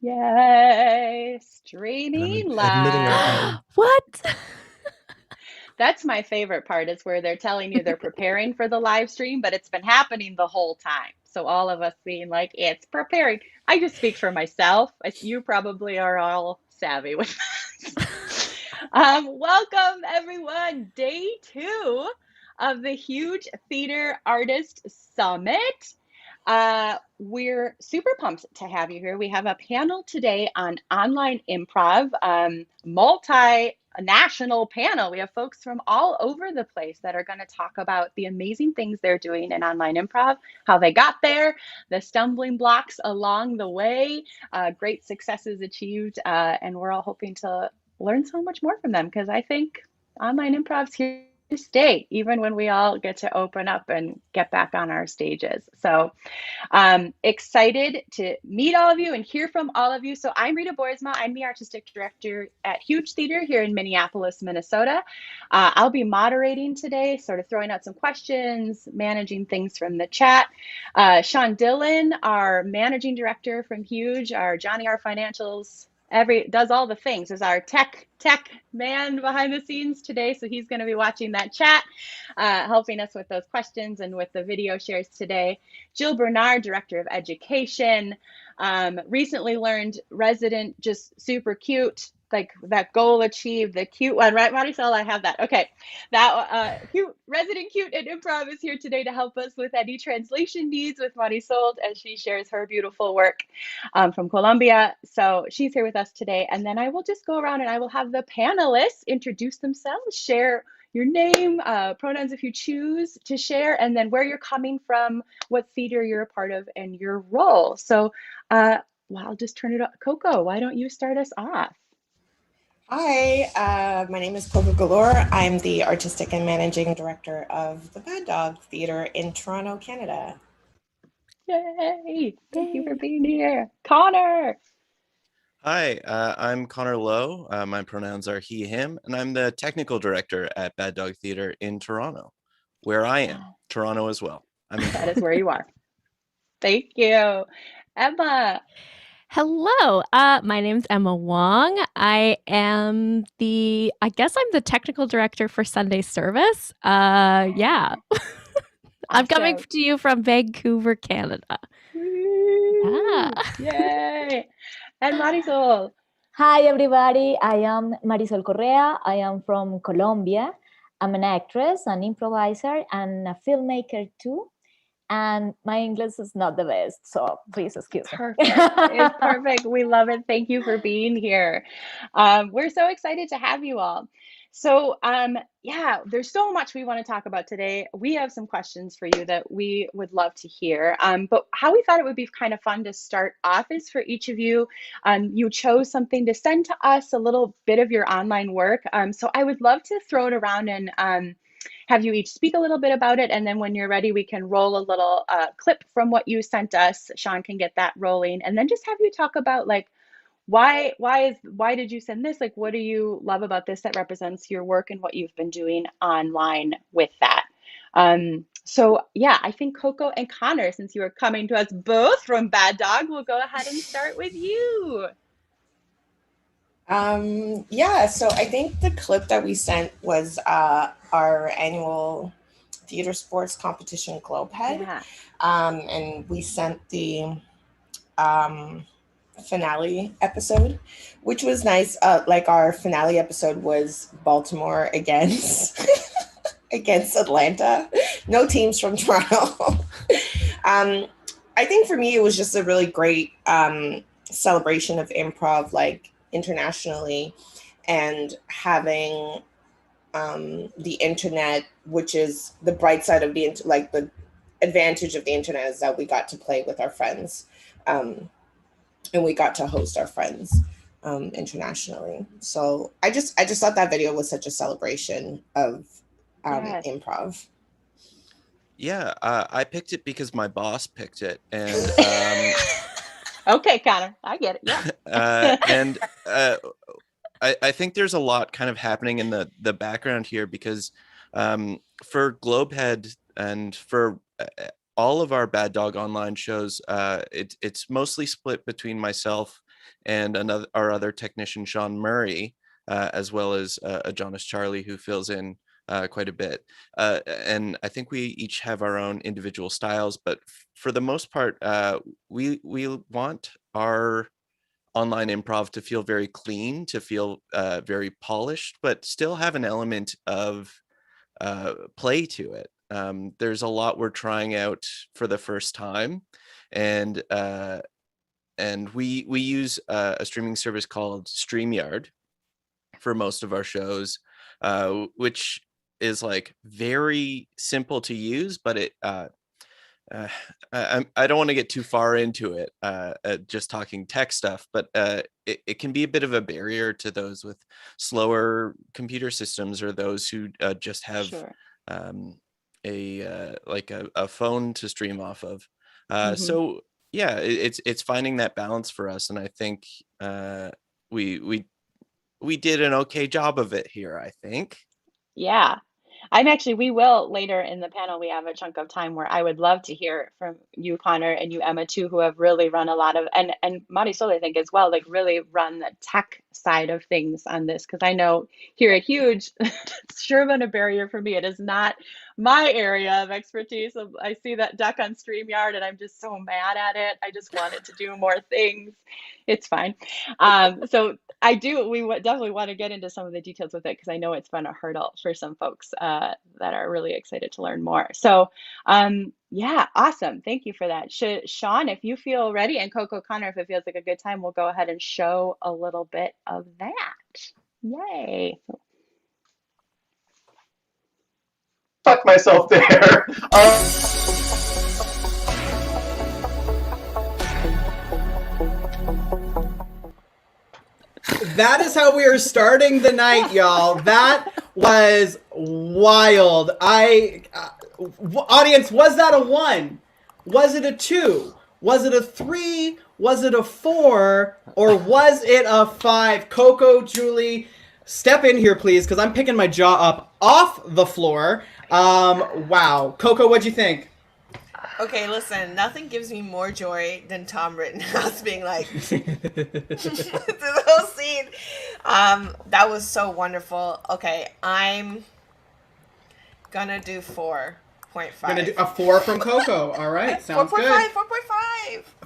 Yay! And I'm Streaming admitting our live. error. What? That's my favorite part is where they're telling you they're preparing for the live stream, but it's been happening the whole time. So all of us being like, it's preparing. I just speak for myself. You probably are all savvy with that. Welcome everyone. Day 2 of the Huge Theater Artist Summit. We're super pumped to have you here. We have a panel today on online improv, multinational panel. We have folks from all over the place that are going to talk about the amazing things they're doing in online improv, how they got there, the stumbling blocks along the way, great successes achieved, and we're all hoping to learn so much more from them because I think online improv's here to stay, even when we all get to open up and get back on our stages. So excited to meet all of you and hear from all of you. So I'm Rita Boersma. I'm the artistic director at Huge Theater here in Minneapolis, Minnesota. I'll be moderating today, sort of throwing out some questions, managing things from the chat. Sean Dillon, our managing director from Huge, our Johnny R Financials, does all the things, is our tech man behind the scenes today. So he's going to be watching that chat, helping us with those questions and with the video shares today. Jill Bernard, Director of Education, recently learned resident, just super cute, like that goal achieved, the cute one, right, Marisol? I have that. Okay, that cute resident cute and improv is here today to help us with any translation needs with Marisol as she shares her beautiful work from Colombia. So she's here with us today, and then I will just go around and I will have the panelists introduce themselves, share your name, pronouns if you choose to share, and then where you're coming from, what theater you're a part of, and your role. So, well, I'll just turn it up. Coko, why don't you start us off? Hi, my name is Coko Galore. I'm the artistic and managing director of the Bad Dog Theater in Toronto, Canada. Yay! Thank you for being here. Connor! Hi, I'm Connor Lowe. My pronouns are he, him, and I'm the technical director at Bad Dog Theater in Toronto, where I am. Toronto as well. That is where you are. Thank you. Emma. Hello, my name's Emma Wong. I guess I'm the technical director for Sunday Service. Yeah. I'm coming to you from Vancouver, Canada. Yeah. Yay. And Marisol. Hi, everybody. I am Marisol Correa. I am from Colombia. I'm an actress, an improviser, and a filmmaker too. And my English is not the best, so please excuse me. Perfect. It's perfect. We love it. Thank you for being here. We're so excited to have you all. So, yeah, there's so much we want to talk about today. We have some questions for you that we would love to hear. But how we thought it would be kind of fun to start off is for each of you, you chose something to send to us, a little bit of your online work. So I would love to throw it around and have you each speak a little bit about it. And then when you're ready, we can roll a little clip from what you sent us. Sean can get that rolling. And then just have you talk about like, why did you send this? Like, what do you love about this that represents your work and what you've been doing online with that? So yeah, I think Coko and Connor, since you are coming to us both from Bad Dog, we'll go ahead and start with you. Yeah, so I think the clip that we sent was our annual theater sports competition Globehead. Yeah. And we sent the finale episode, which was nice. Like our finale episode was Baltimore against against Atlanta. No teams from Toronto. I think for me, it was just a really great celebration of improv, like internationally, and having the internet, which is the bright side of the advantage of the internet is that we got to play with our friends, and we got to host our friends internationally. So I just thought that video was such a celebration of Yes. improv. Yeah, I picked it because my boss picked it, and Okay, Connor, I get it. Yeah. and I think there's a lot kind of happening in the background here because for Globehead and for all of our Bad Dog online shows, it's mostly split between myself and our other technician, Sean Murray, as well as Jonas Charlie, who fills in quite a bit. And I think we each have our own individual styles, but for the most part, we want our online improv to feel very clean, to feel very polished, but still have an element of play to it. There's a lot we're trying out for the first time, and we use a streaming service called StreamYard for most of our shows, which is like very simple to use, but it I don't want to get too far into it, just talking tech stuff, but it can be a bit of a barrier to those with slower computer systems, or those who just have a phone to stream off of. So yeah, it's finding that balance for us, and I think we did an okay job of it here, I think. Yeah. we will later in the panel, we have a chunk of time where I would love to hear from you, Connor, and you, Emma, too, who have really run a lot of, and Marisol, I think, as well, like really run the tech side of things on this. Because I know here at Huge, it's sure been a barrier for me. It is not my area of expertise. I see that deck on StreamYard and I'm just so mad at it. I just want it to do more things. It's fine. So we definitely want to get into some of the details with it, because I know it's been a hurdle for some folks that are really excited to learn more. So yeah, awesome. Thank you for that. Sean, if you feel ready, and Coko, Connor, if it feels like a good time, we'll go ahead and show a little bit of that. Yay. Fuck myself there. That is how we are starting the night, y'all. That was wild. Audience, was that a 1? Was it a 2? Was it a 3? Was it a 4? Or was it a 5? Coko, Julie, step in here, please, because I'm picking my jaw up off the floor. Wow. Coko, what'd you think? Okay, listen, nothing gives me more joy than Tom Rittenhouse being like, through the whole scene. That was so wonderful. Okay, I'm gonna do 4.5. Gonna do a 4 from Coko. All right, sounds 4.5, good.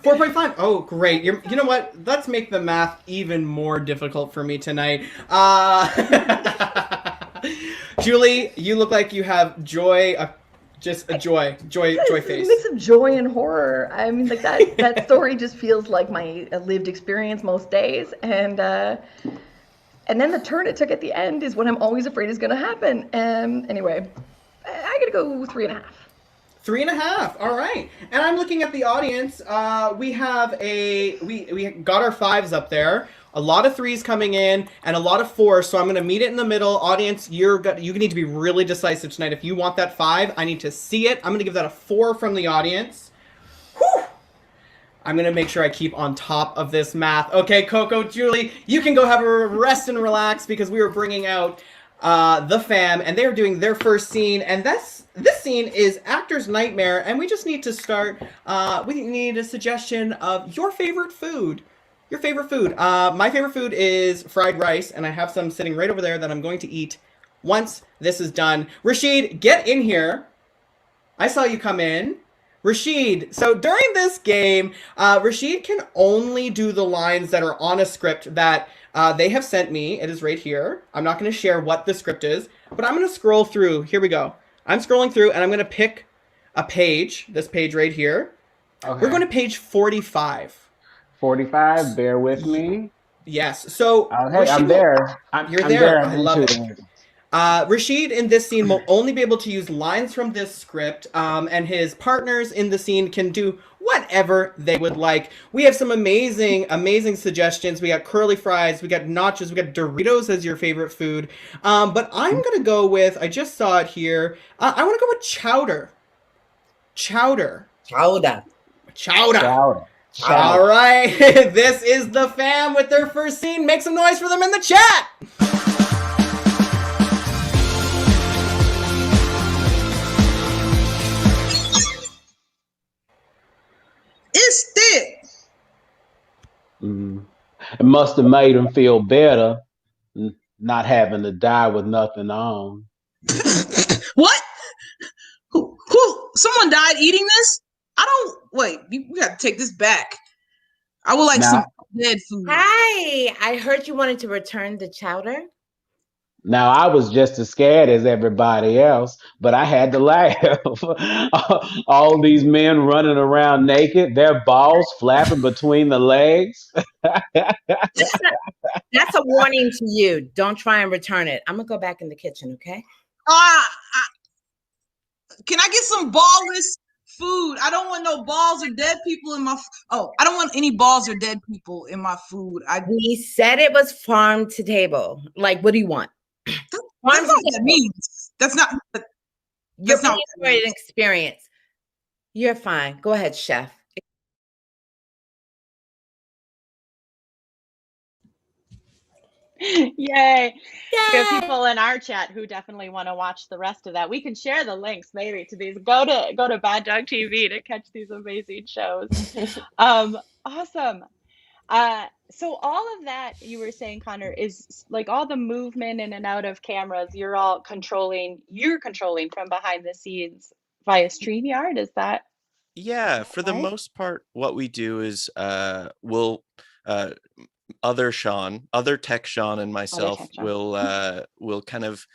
4.5. 4.5. Oh, great. You know what? Let's make the math even more difficult for me tonight. Julie, you look like you have joy, just a joy face. A mix of joy and horror. I mean, like that story just feels like my lived experience most days, and then the turn it took at the end is what I'm always afraid is going to happen. Anyway, I gotta go 3.5. 3.5. All right. And I'm looking at the audience. We have we got our 5s up there. A lot of 3s coming in and a lot of 4s. So I'm going to meet it in the middle. Audience, you need to be really decisive tonight. If you want that 5, I need to see it. I'm going to give that a 4 from the audience. Whew. I'm going to make sure I keep on top of this math. Okay, Coko, Julie, you can go have a rest and relax, because we were bringing out the fam, and they're doing their first scene. And this scene is Actor's Nightmare. And we just need to start. We need a suggestion of your favorite food. Your favorite food. My favorite food is fried rice, and I have some sitting right over there that I'm going to eat once this is done. Rashid, get in here. I saw you come in. Rashid, so during this game, Rashid can only do the lines that are on a script that they have sent me. It is right here. I'm not going to share what the script is, but I'm going to scroll through. Here we go. I'm scrolling through, and I'm going to pick a page, this page right here. Okay. We're going to page 45. 45, bear with me. Yes. So hey, I'm there. You're there. I love it. Rashid in this scene will only be able to use lines from this script, and his partners in the scene can do whatever they would like. We have some amazing suggestions. We got curly fries, we got nachos, we got Doritos as your favorite food. But I'm gonna go with, I just saw it here. I want to go with chowder. Chowder. All right, this is the fam with their first scene. Make some noise for them in the chat. It's thick. Mm-hmm. It must have made him feel better not having to die with nothing on. What? Who? Someone died eating this? I don't. Wait, we got to take this back. I would like some dead food. Hi, I heard you wanted to return the chowder. Now, I was just as scared as everybody else, but I had to laugh. All these men running around naked, their balls flapping between the legs. That's a warning to you. Don't try and return it. I'm going to go back in the kitchen, okay? Can I get some ballless food? I don't want no balls or dead people in my I don't want any balls or dead people in my food. We said it was farm to table. Like, what do you want? That's not what that means. That's not You're paying for an experience. You're fine. Go ahead, chef. Yay. We have people in our chat who definitely want to watch the rest of that. We can share the links maybe to these. Go to Bad Dog TV to catch these amazing shows. Awesome. So all of that you were saying, Connor, is like all the movement in and out of cameras, you're controlling from behind the scenes via StreamYard, is that? Yeah, for the most part, what we do is we'll other tech Sean and myself will kind of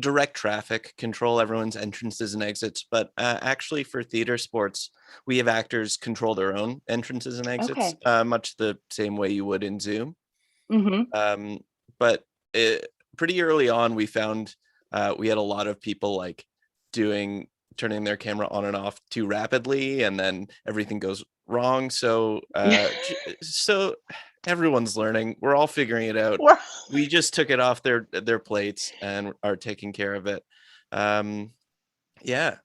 direct traffic, control everyone's entrances and exits. But actually for theater sports, we have actors control their own entrances and exits, much the same way you would in Zoom. But pretty early on, we found we had a lot of people like turning their camera on and off too rapidly, and then everything goes wrong. So so everyone's learning. We're all figuring it out. We just took it off their plates and are taking care of it. Yeah.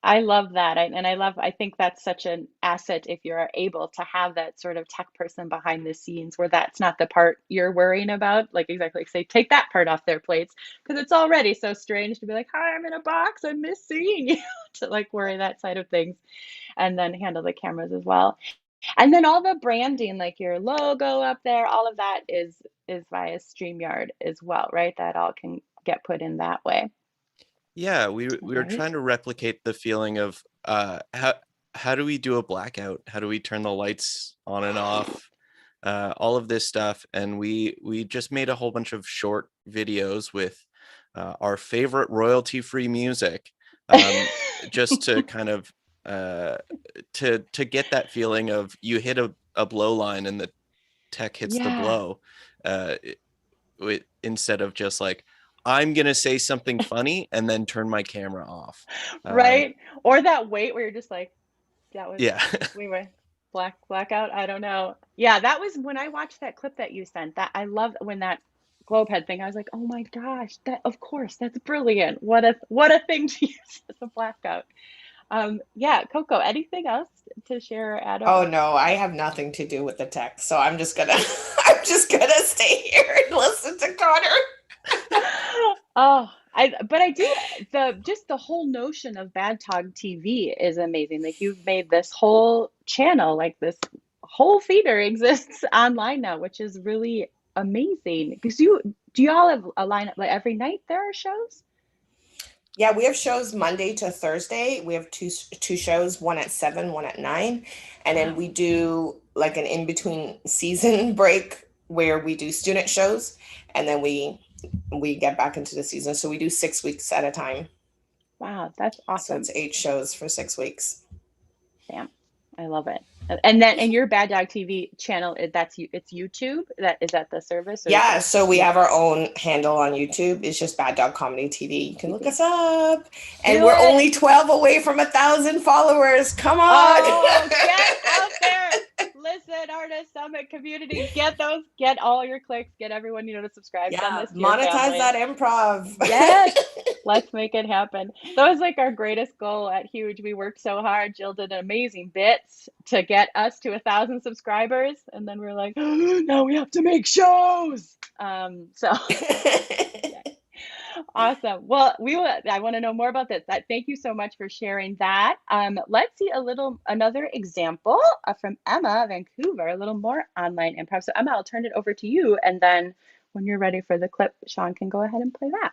I love that. I think that's such an asset if you're able to have that sort of tech person behind the scenes where that's not the part you're worrying about. Like exactly, say, take that part off their plates, because it's already so strange to be like, hi, I'm in a box, I miss seeing you, to like worry that side of things, and then handle the cameras as well. And then all the branding, like your logo up there, all of that is via StreamYard as well, right? That all can get put in that way. Yeah, we were trying to replicate the feeling of how do we do a blackout? How do we turn the lights on and off? All of this stuff, and we just made a whole bunch of short videos with our favorite royalty-free music, just to kind of to get that feeling of you hit a blow line and the tech hits the blow, instead of just like, I'm gonna say something funny and then turn my camera off. Right? Or that wait where you're just like, that was we were blackout. I don't know. Yeah, that was when I watched that clip that you sent. That I love when that globe head thing. I was like, oh my gosh, that of course, that's brilliant. What a thing to use as a blackout. Yeah, Coko, anything else to share or add? Oh no, I have nothing to do with the tech, so I'm just gonna stay here and listen to Connor. But I do the whole notion of Bad Dog TV is amazing. Like you've made this whole channel, like this whole theater exists online now, which is really amazing. Because do you all have a lineup like every night there are shows? Yeah, we have shows Monday to Thursday. We have two shows, one at 7, one at 9. And then we do like an in-between season break where we do student shows, and then we get back into the season. So we do 6 weeks at a time. Wow, that's awesome. So it's 8 shows for 6 weeks. Damn, I love it. And your Bad Dog TV channel, it's YouTube? Is that the service? Yeah, so we have our own handle on YouTube. It's just Bad Dog Comedy TV. You can look us up. And we're only 12 away from 1,000 followers. Come on. Oh, get out there. Listen, Artist Summit community, get all your clicks, get everyone to subscribe. Yeah, monetize that improv. Yes, let's make it happen. That was like our greatest goal at Huge. We worked so hard. Jill did amazing bits to get us to 1,000 subscribers, and then we're like, oh, now we have to make shows. Awesome. Well, I want to know more about this. Thank you so much for sharing that. Let's see another example from Emma, Vancouver, a little more online improv. So Emma, I'll turn it over to you. And then when you're ready for the clip, Sean can go ahead and play that.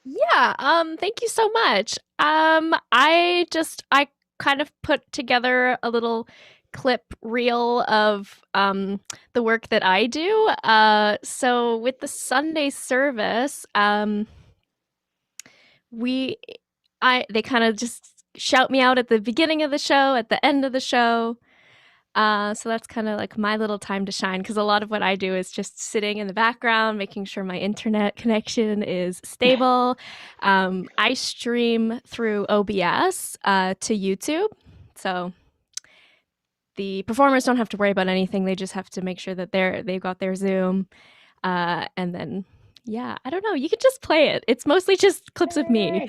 Yeah, thank you so much. I kind of put together a little clip reel of the work that I do. So with the Sunday service, they kind of just shout me out at the beginning of the show, at the end of the show. So that's kind of like my little time to shine, because a lot of what I do is just sitting in the background, making sure my internet connection is stable. I stream through OBS to YouTube. So the performers don't have to worry about anything. They just have to make sure that they've got their Zoom. And then, yeah, I don't know. You could just play it. It's mostly just clips of me.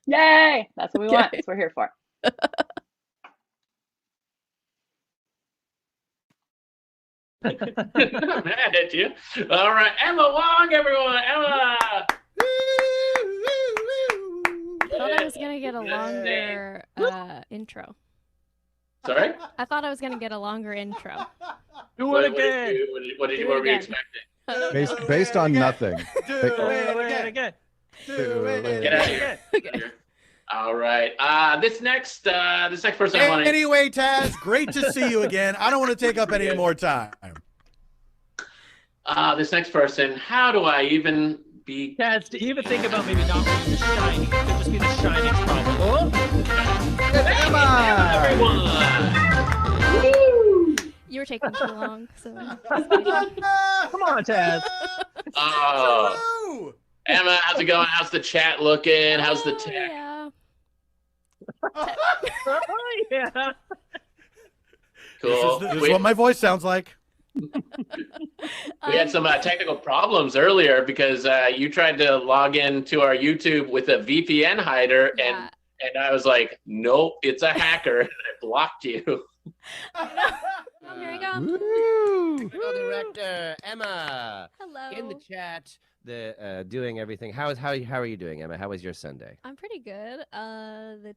Yay! That's what we want. That's what we're here for. I'm mad at you. All right, Emma Wong, everyone. Emma. I thought I was gonna get a longer intro. Sorry? I thought I was gonna get a longer intro. Do it again. What were we expecting? Based on nothing. Do it again. Get out of here. All right. This next person I want to. Anyway, Taz, great to see you again. I don't want to take up any more time. This next person, how do I even be? Taz, do you even think about maybe not being the shiny? It could just be the shining problem. Oh, everyone! Woo! You were taking too long, so. Come on, Taz. Oh. Emma, how's it going? How's the chat looking? How's the tech? Yeah. Oh, yeah. Cool. This is what my voice sounds like. We had some technical problems earlier because you tried to log in to our YouTube with a VPN hider, and I was like, nope, it's a hacker, and I blocked you. Oh, here we go. Technical director Emma. Hello. In the chat, doing everything. How are you doing, Emma? How was your Sunday? I'm pretty good. The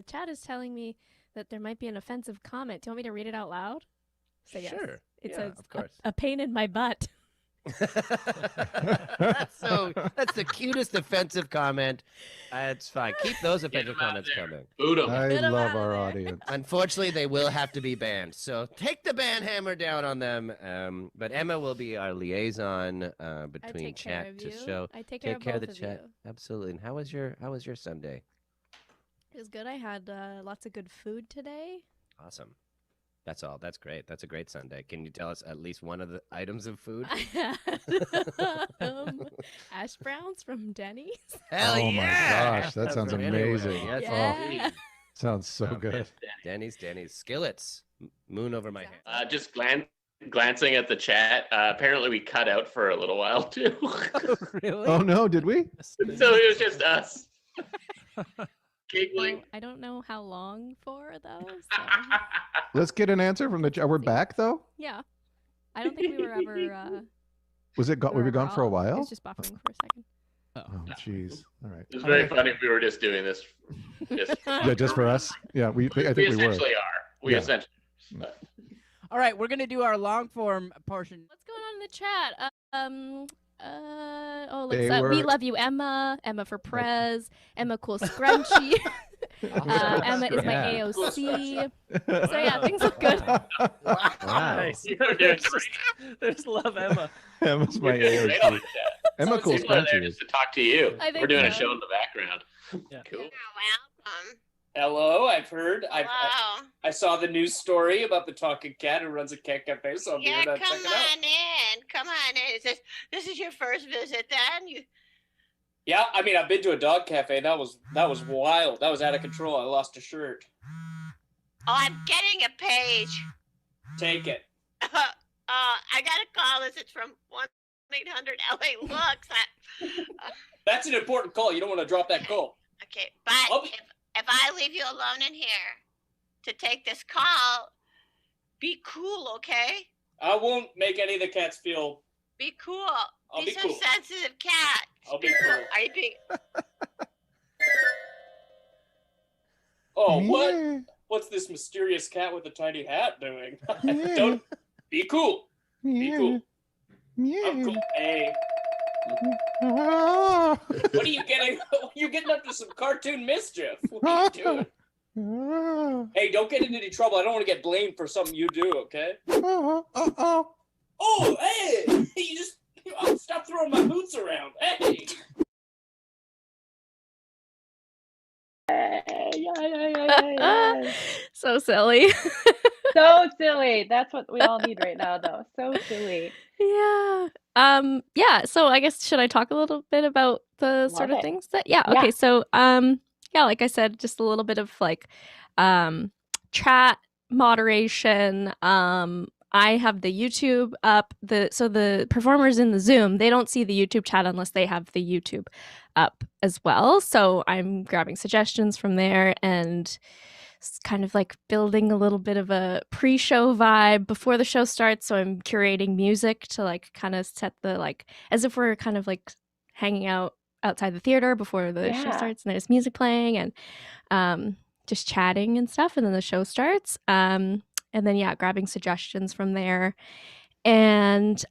chat is telling me that there might be an offensive comment. Do you want me to read it out loud? So yes. Sure. It Yeah, says of course. A pain in my butt. That's the cutest offensive comment. It's fine. Keep those offensive comments coming. I love our audience. Unfortunately, they will have to be banned. So take the ban hammer down on them. But Emma will be our liaison between chat to show. I take care of the both of chat. you. Absolutely. And how was your Sunday? It was good. I had lots of good food today. Awesome. That's all. That's great. That's a great Sunday. Can you tell us at least one of the items of food? I had hash browns from Denny's. Hell oh yeah! my gosh, that sounds amazing. Yes, Yeah. Sounds so good. Denny's. Skillets. Moon over my head. Just glancing at the chat. Apparently, we cut out for a little while too. Really? Oh no, did we? So it was just us. Giggling. I don't know how long for though. So. Let's get an answer from the chat. We're back though? Yeah. I don't think we were ever Was it we were gone for a while? It's just buffering for a second. Oh jeez. All right. It was very funny if we were just doing this. Yeah, just for us. Yeah, I think we were. We essentially are. We Yeah. essentially. All right, we're gonna do our long form portion. What's going on in the chat? They We were- love you, Emma. Emma for Prez. Emma cool scrunchy. Emma is my Yeah. AOC. So yeah, things look good. Wow. Nice. There's love, Emma. Emma's my You're doing great on the chat. Emma cool People are there scrunchy. just to talk to you. I think We're doing a so. show in the background. Yeah. Cool. Welcome. Hello, I've heard. Hello. I saw the news story about the talking cat who runs a cat cafe, so I'll be Yeah, here to come check it out. on in. Come on in. This is your first visit then? Yeah, I mean, I've been to a dog cafe. That was wild. That was out of control. I lost a shirt. Oh, I'm getting a page. Take it. I got a call. It's from 1-800 LA Looks. That's an important call. You don't want to drop that call. Okay, but if I leave you alone in here to take this call, be cool, okay? I won't make any of the cats feel. Be cool. I'll He's be a cool. sensitive cat. I'll be cool. Are you being? Oh, what? What's this mysterious cat with a tiny hat doing? Don't be cool. Be cool. I'm cool. Hey. What are you getting? You're getting up to some cartoon mischief. What are you doing? Hey, don't get into any trouble. I don't want to get blamed for something you do, okay? Oh, hey! You just stop throwing my boots around. Hey! Yeah. So silly. So silly. That's what we all need right now, though. So silly. Yeah. Yeah, so I guess should I talk a little bit about the sort of things that okay, so yeah, like I said, just a little bit of like chat moderation. I have the YouTube up. So the performers in the Zoom, they don't see the YouTube chat unless they have the YouTube up as well. So I'm grabbing suggestions from there and kind of like building a little bit of a pre-show vibe before the show starts. So I'm curating music to like kind of set the like as if we're kind of like hanging out outside the theater before the show starts, and there's music playing and just chatting and stuff, and then the show starts. And then grabbing suggestions from there. And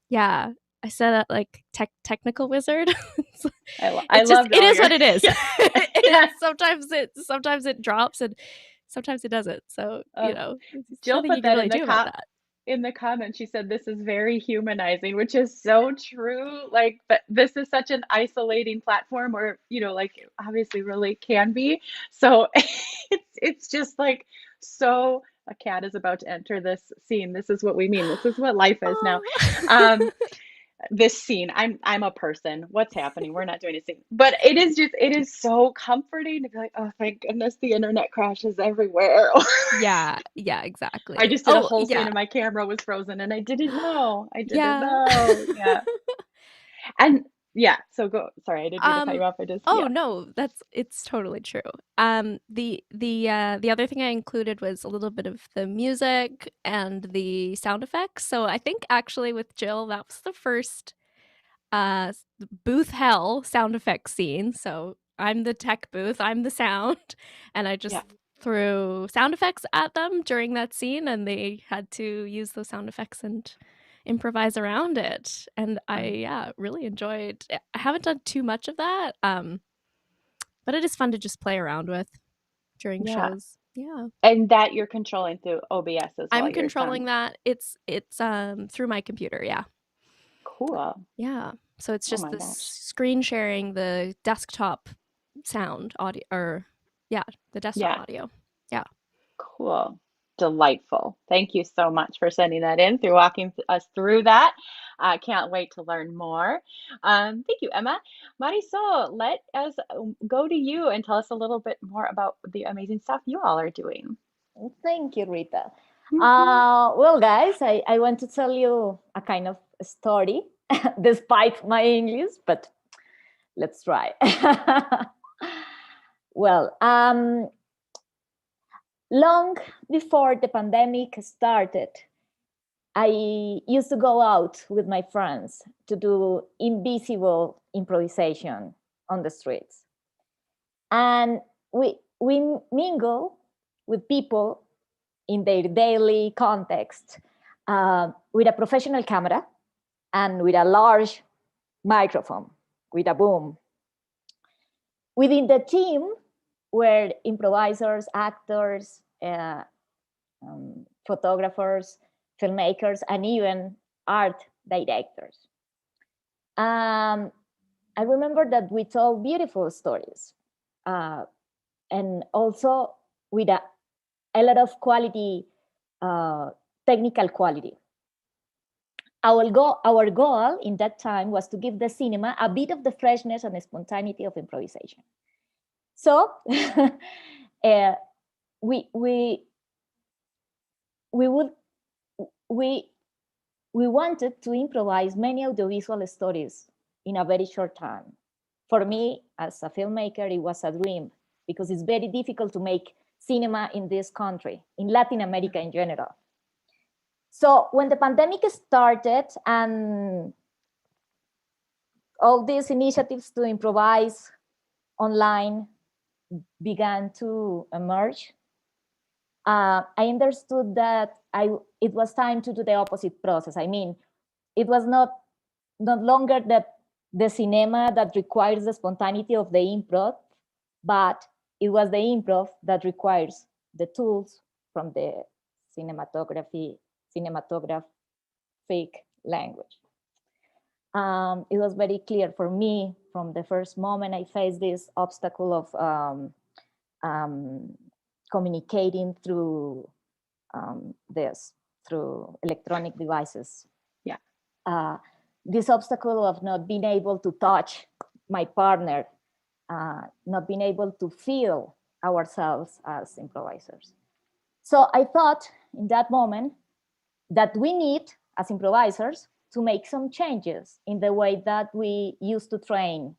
yeah, I set up like technical wizard. I it love is what it is. Yeah. Sometimes it drops and sometimes it doesn't. So Jill nothing put you can that really do about that. in the comments. She said this is very humanizing, which is so true. Like, but this is such an isolating platform where like obviously really can be. So it's just like so. A cat is about to enter this scene. This is what we mean. This is what life is now. This scene. I'm a person. What's happening? We're not doing a scene. But it is so comforting to be like, oh, thank goodness the internet crashes everywhere. Yeah, exactly. I just did a whole scene and my camera was frozen and I didn't know. know. Yeah. And so go. Sorry, I didn't mean to cut you off. I just no, it's totally true. The other thing I included was a little bit of the music and the sound effects. So I think actually with Jill, that was the first booth hell sound effects scene. So I'm the tech booth, I'm the sound, and I just threw sound effects at them during that scene, and they had to use those sound effects and improvise around it. And I really enjoyed it. I haven't done too much of that, but it is fun to just play around with during shows. And that you're controlling through OBS as well. I'm controlling that. It's through my computer. Cool. So it's just screen sharing the desktop sound audio, or the desktop audio. Cool. Delightful. Thank you so much for sending that in, through walking us through that. I can't wait to learn more. Thank you, Emma. Marisol, let us go to you and tell us a little bit more about the amazing stuff you all are doing. Thank you, Rita. Well, guys, I want to tell you a kind of story, despite my English, but let's try. Well, long before the pandemic started, I used to go out with my friends to do invisible improvisation on the streets. And we mingle with people in their daily context with a professional camera and with a large microphone, with a boom. Within the team were improvisers, actors, photographers, filmmakers, and even art directors. I remember that we told beautiful stories, and also with a lot of quality, technical quality. Our goal in that time was to give the cinema a bit of the freshness and the spontaneity of improvisation. So we wanted to improvise many audiovisual stories in a very short time. For me, as a filmmaker, it was a dream, because it's very difficult to make cinema in this country, in Latin America in general. So when the pandemic started and all these initiatives to improvise online began to emerge, I understood that it was time to do the opposite process. I mean, it was not longer that the cinema that requires the spontaneity of the improv, but it was the improv that requires the tools from the cinematographic language. It was very clear for me from the first moment I faced this obstacle of communicating through through electronic devices. Yeah. This obstacle of not being able to touch my partner, not being able to feel ourselves as improvisers. So I thought in that moment that we need, as improvisers, to make some changes in the way that we used to train,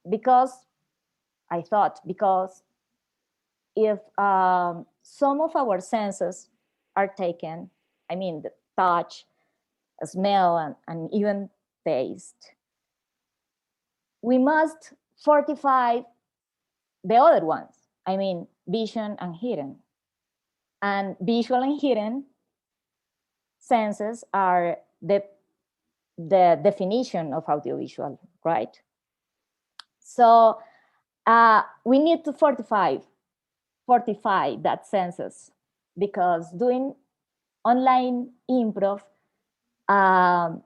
because I thought, because if some of our senses are taken, I mean, the touch, smell, and even taste, we must fortify the other ones. I mean, vision and hearing. And visual and hearing senses are the definition of audiovisual, right? So we need to fortify that senses, because doing online improv, by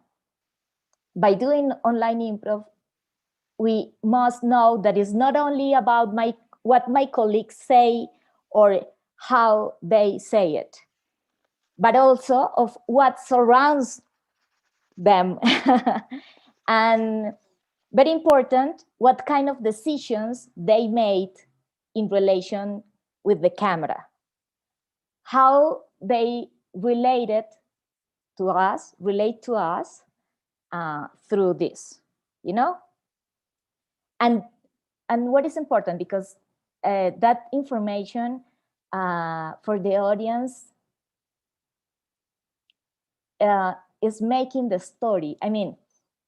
doing online improv, we must know that it's not only about what my colleagues say or how they say it, but also of what surrounds them. And very important, what kind of decisions they made in relation with the camera, how they relate to us through this, and what is important, because that information for the audience is making the story. I mean,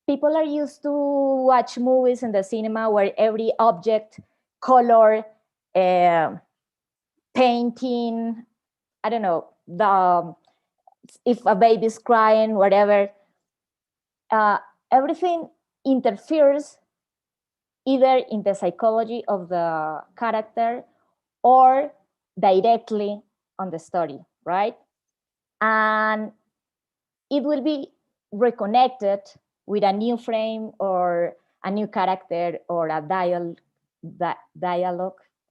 people are used to watch movies in the cinema where every object, color, painting, I don't know, if a baby's crying, whatever, everything interferes either in the psychology of the character or directly on the story, right? And it will be reconnected with a new frame or a new character or a dialogue,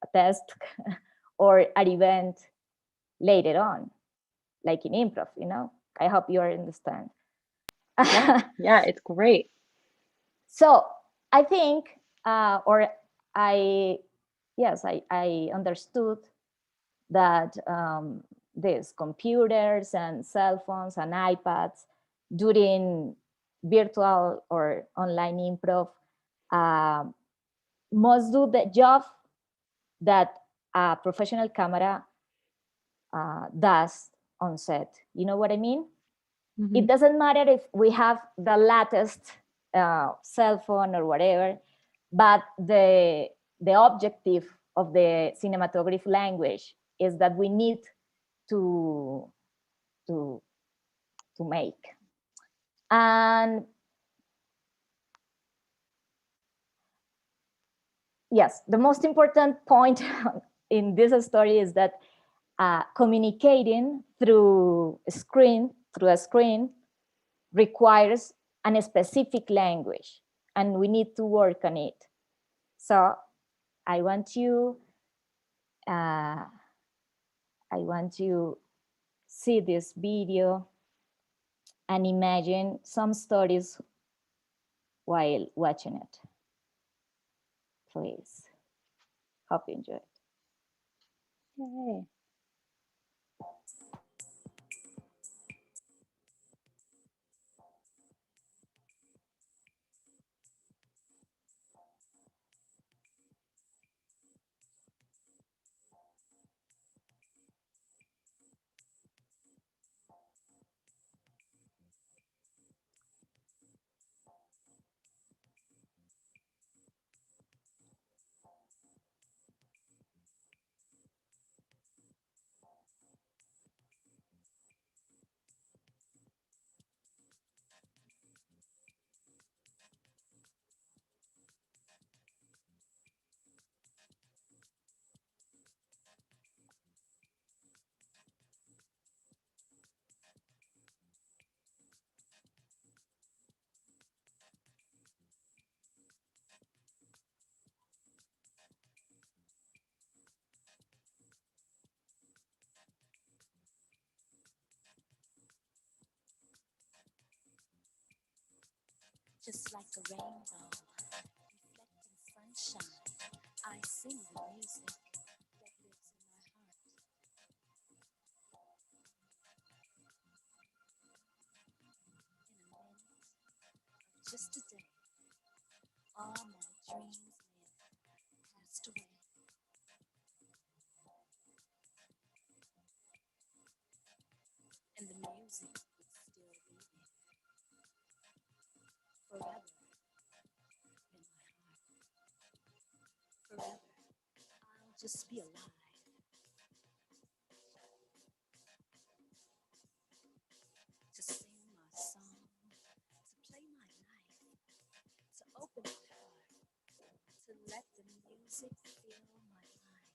a test, or an event later on, like in improv, I hope you understand. Yeah, it's great. So I think, I understood that these computers and cell phones and iPads during virtual or online improv must do the job that a professional camera does on set. You know what I mean? Mm-hmm. It doesn't matter if we have the latest cell phone or whatever, but the objective of the cinematographic language is that we need to make. And yes, the most important point in this story is that communicating through a screen requires a specific language, and we need to work on it. So I want you see this video and imagine some stories while watching it. Please. Hope you enjoy it. Yay. just like a rainbow, reflecting sunshine. I sing the music that lives in my heart. In a minute, just a day, all my dreams may have passed away. And the music would still be there, forever in my heart. Forever, I'll just be alive. To sing my song, to play my life, to open my heart, to let the music fill my mind.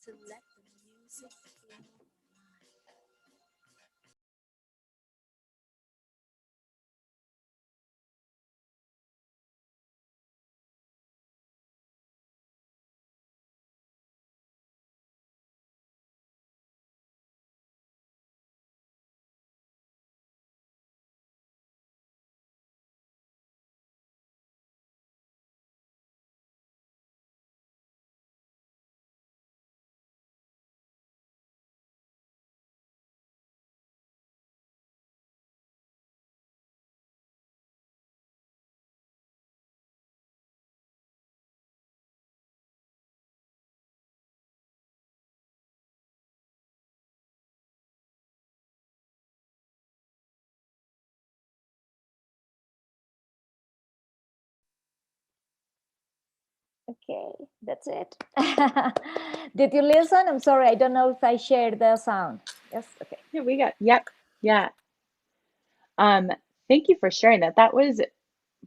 To let the music fill my mind. Okay, that's it. Did you listen? I'm sorry, I don't know if I shared the sound. Yes, okay. Yeah, we got, yep, yeah. Thank you for sharing that. That was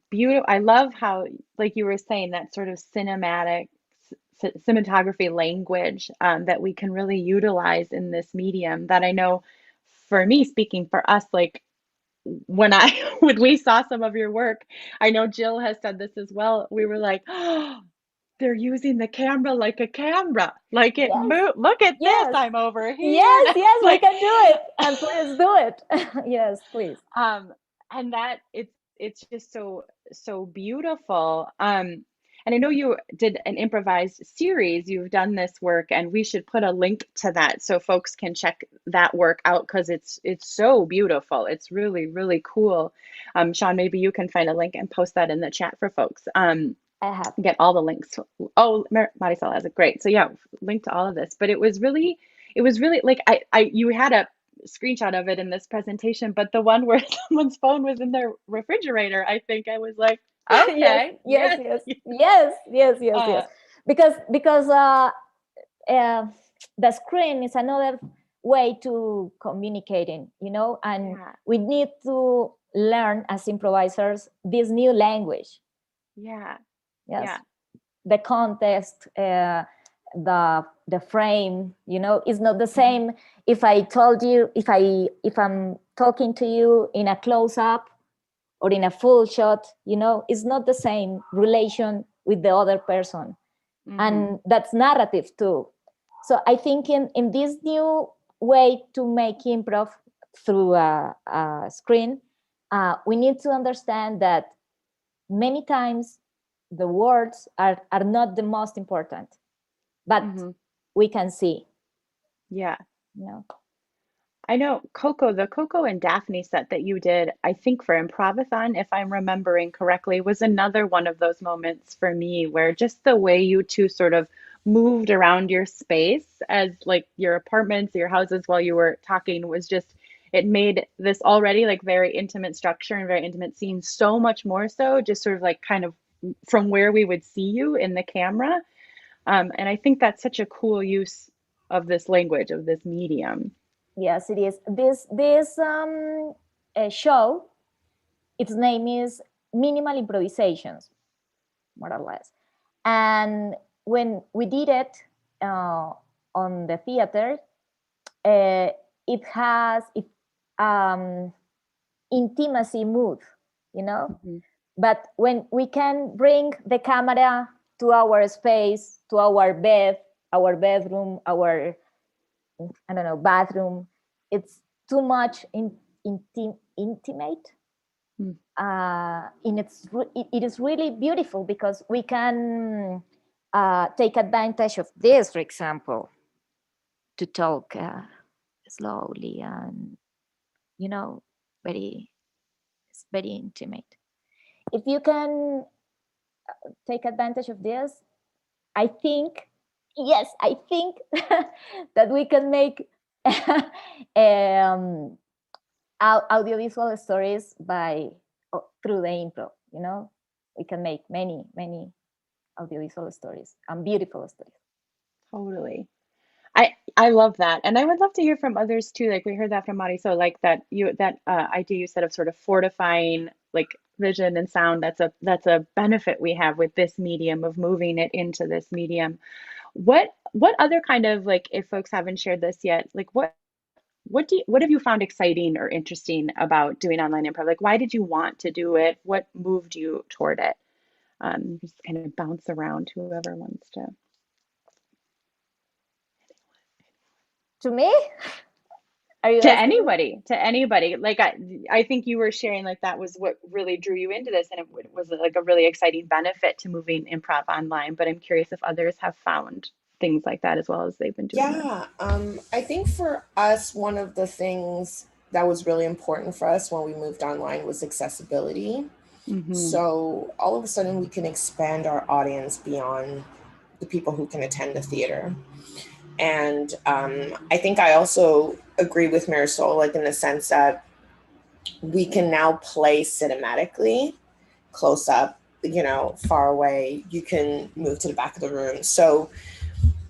beautiful. I love how, like you were saying, that sort of cinematic cinematography language that we can really utilize in this medium. That I know, for me, speaking for us, like when when we saw some of your work, I know Jill has said this as well. We were like, oh, they're using the camera like a camera, like it move. Look at this, I'm over here. Yes, yes, we Like, can do it. And please do it. Yes, please. And that it's just so beautiful. And I know you did an improvised series. You've done this work, and we should put a link to that so folks can check that work out because it's so beautiful. It's really, really cool. Sean, maybe you can find a link and post that in the chat for folks. I have. Get all the links. Oh, Marisol has it. Great. So yeah, link to all of this. But it was really like you had a screenshot of it in this presentation, but the one where someone's phone was in their refrigerator, I think I was like, okay, yes. Because the screen is another way to communicating, and we need to learn as improvisers this new language. Yeah. Yes. Yeah. The context, the frame, is not the same. If I told you, if I'm talking to you in a close-up or in a full shot, it's not the same relation with the other person. And that's narrative too. So I think in this new way to make improv through a screen, we need to understand that many times the words are not the most important, but we can see. Yeah. I know the Coko and Daphne set that you did, I think for Improvathon, if I'm remembering correctly, was another one of those moments for me where just the way you two sort of moved around your space as like your apartments, your houses while you were talking was just, it made this already like very intimate structure and very intimate scene so much more so, just sort of like kind of from where we would see you in the camera. And I think that's such a cool use of this language, of this medium. Yes, it is. This show, its name is Minimal Improvisations, more or less. And when we did it on the theater, it has intimacy mood, But when we can bring the camera to our space, to our bed, our bedroom, our, I don't know, bathroom. It's too much intimate. And it is really beautiful because we can take advantage of this, for example, to talk slowly and, it's very intimate. If you can take advantage of this, I think that we can make audiovisual stories through the improv. We can make many audiovisual stories and beautiful stories. Totally. I love that. And I would love to hear from others too. Like we heard that from Marisol, like that idea you said of sort of fortifying like vision and sound. That's a benefit we have with this medium, of moving it into this medium. What other kind of, like, if folks haven't shared this yet, like what have you found exciting or interesting about doing online improv? Like, why did you want to do it? What moved you toward it? Just kind of bounce around, whoever wants to. To me? Are you To asking? anybody. Like I think you were sharing like that was what really drew you into this, and it was like a really exciting benefit to moving improv online. But I'm curious if others have found things like that as well as they've been doing this. Yeah, I think for us, one of the things that was really important for us when we moved online was accessibility. So all of a sudden we can expand our audience beyond the people who can attend the theater. And I think I also agree with Marisol, like in the sense that we can now play cinematically, close up, far away. You can move to the back of the room. So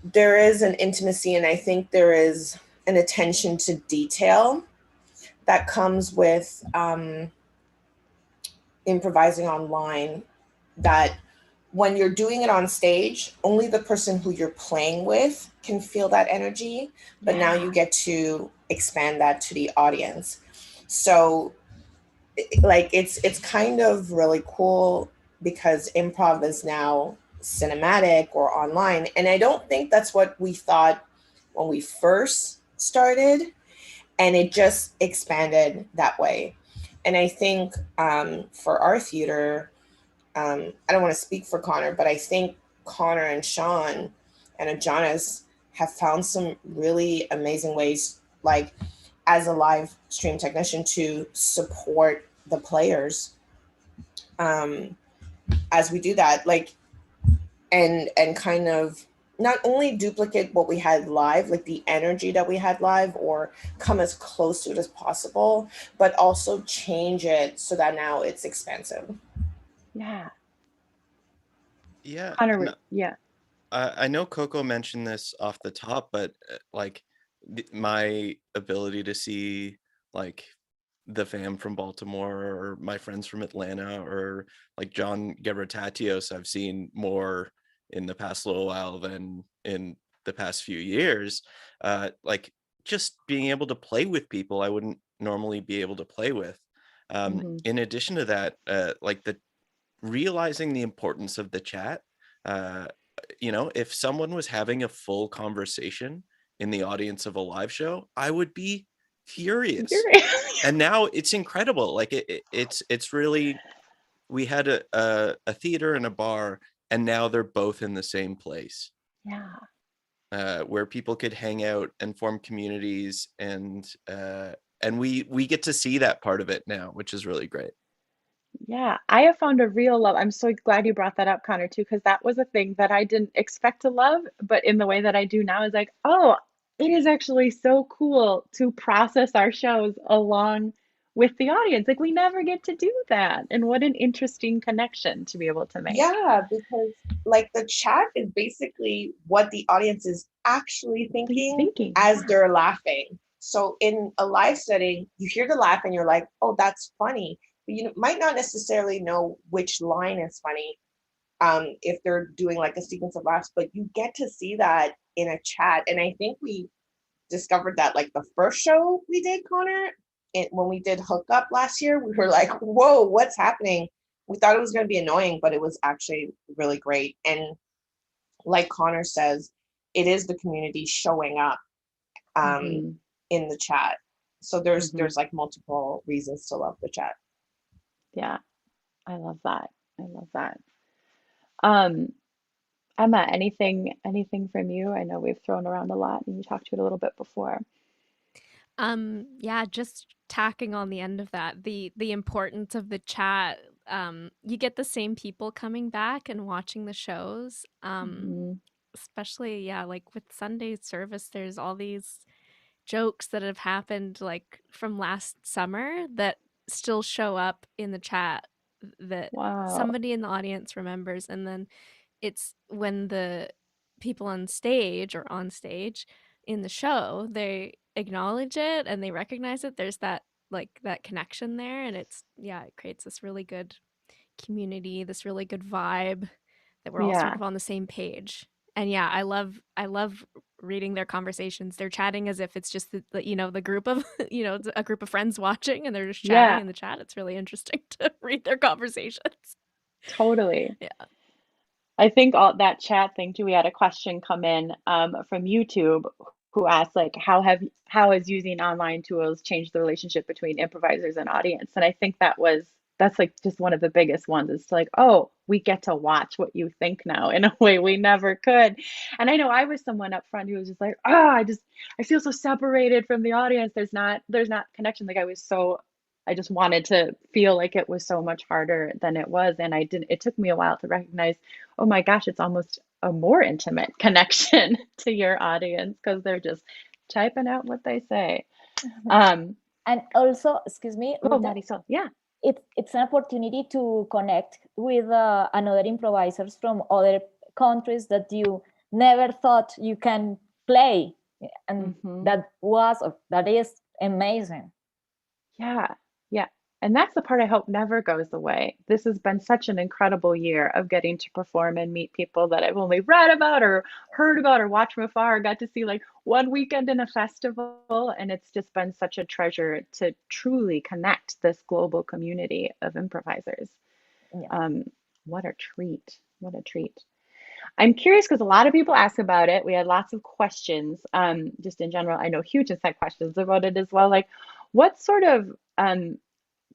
there is an intimacy, and I think there is an attention to detail that comes with improvising online, that when you're doing it on stage, only the person who you're playing with can feel that energy, but now you get to expand that to the audience. So like it's kind of really cool because improv is now cinematic or online, and I don't think that's what we thought when we first started, and it just expanded that way. And I think for our theater, I don't want to speak for Connor, but I think Connor and Sean and Jonas have found some really amazing ways, like as a live stream technician, to support the players as we do that, like, and kind of not only duplicate what we had live, like the energy that we had live, or come as close to it as possible, but also change it so that now it's expansive. Yeah. Yeah. Connor, yeah. I know Coko mentioned this off the top, but like my ability to see like the fam from Baltimore or my friends from Atlanta or like John Gebratatios, I've seen more in the past little while than in the past few years. Like just being able to play with people I wouldn't normally be able to play with. In addition to that, like the realizing the importance of the chat. If someone was having a full conversation in the audience of a live show, I would be furious. And now it's incredible. Like it's really, we had a theater and a bar, and now they're both in the same place. Yeah. Where people could hang out and form communities, and we get to see that part of it now, which is really great. Yeah, I have found a real love. I'm so glad you brought that up, Connor, too, because that was a thing that I didn't expect to love, but in the way that I do now is like, oh, it is actually so cool to process our shows along with the audience. Like we never get to do that. And what an interesting connection to be able to make. Yeah, because like the chat is basically what the audience is actually thinking as they're laughing. So in a live setting, you hear the laugh and you're like, oh, that's funny. But you might not necessarily know which line is funny if they're doing like a sequence of laughs, but you get to see that in a chat. And I think we discovered that like the first show we did, Connor, when we did Hookup last year, we were like, whoa, what's happening? We thought it was going to be annoying, but it was actually really great. And like Connor says, it is the community showing up in the chat. So there's like multiple reasons to love the chat. Yeah, I love that. I love that. Emma, anything from you? I know we've thrown around a lot and you talked to it a little bit before. Yeah, just tacking on the end of that, the importance of the chat. You get the same people coming back and watching the shows. Especially, yeah, like with Sunday Service, there's all these jokes that have happened like from last summer that still show up in the chat that somebody in the audience remembers, and then it's when the people on stage in the show, they acknowledge it and they recognize it. There's that connection there, and it creates this really good community, this really good vibe that we're all sort of on the same page. And yeah, I love reading their conversations. They're chatting as if it's just the group of a group of friends watching, and they're just chatting in the chat. It's really interesting to read their conversations. Totally. Yeah. I think all that chat thing too. We had a question come in from YouTube who asked like, how has using online tools changed the relationship between improvisers and audience? And I think that's like just one of the biggest ones. It's like, oh, we get to watch what you think now in a way we never could. And I know I was someone up front who was just like, I feel so separated from the audience. There's not connection. Like I just wanted to feel like it was so much harder than it was. And it took me a while to recognize, oh my gosh, it's almost a more intimate connection to your audience because they're just typing out what they say. And also, excuse me, Rita, Marisol, yeah. It's an opportunity to connect with another improvisers from other countries that you never thought you can play. And that is amazing. Yeah. And that's the part I hope never goes away. This has been such an incredible year of getting to perform and meet people that I've only read about or heard about or watched from afar, or got to see like one weekend in a festival. And it's just been such a treasure to truly connect this global community of improvisers. Yeah. What a treat. What a treat. I'm curious because a lot of people ask about it. We had lots of questions, just in general. I know Hugh just had questions about it as well. Like, what sort of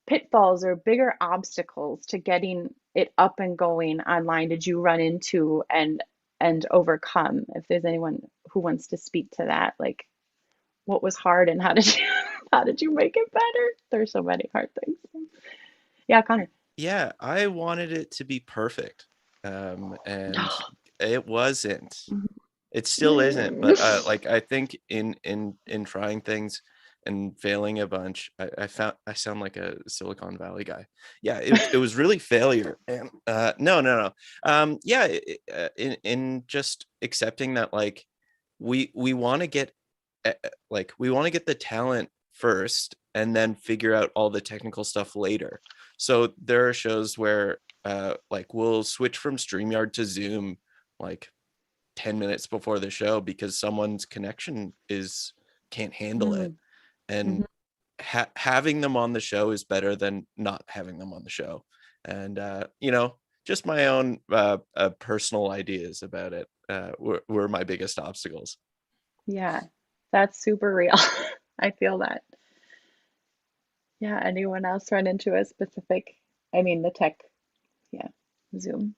pitfalls or bigger obstacles to getting it up and going online did you run into and overcome? If there's anyone who wants to speak to that, like what was hard and how did you make it better? There's so many hard things. Yeah, Connor. Yeah, I wanted it to be perfect, and it wasn't. It still isn't, but like I think in trying things and failing a bunch, I sound like a Silicon Valley guy. Yeah, it was really failure. And no. In just accepting that, like we want to get the talent first and then figure out all the technical stuff later. So there are shows where like we'll switch from StreamYard to Zoom like 10 minutes before the show because someone's connection can't handle it. And having them on the show is better than not having them on the show. And, just my own personal ideas about it were my biggest obstacles. Yeah, that's super real. I feel that. Yeah, anyone else run into a specific, the tech, Zoom.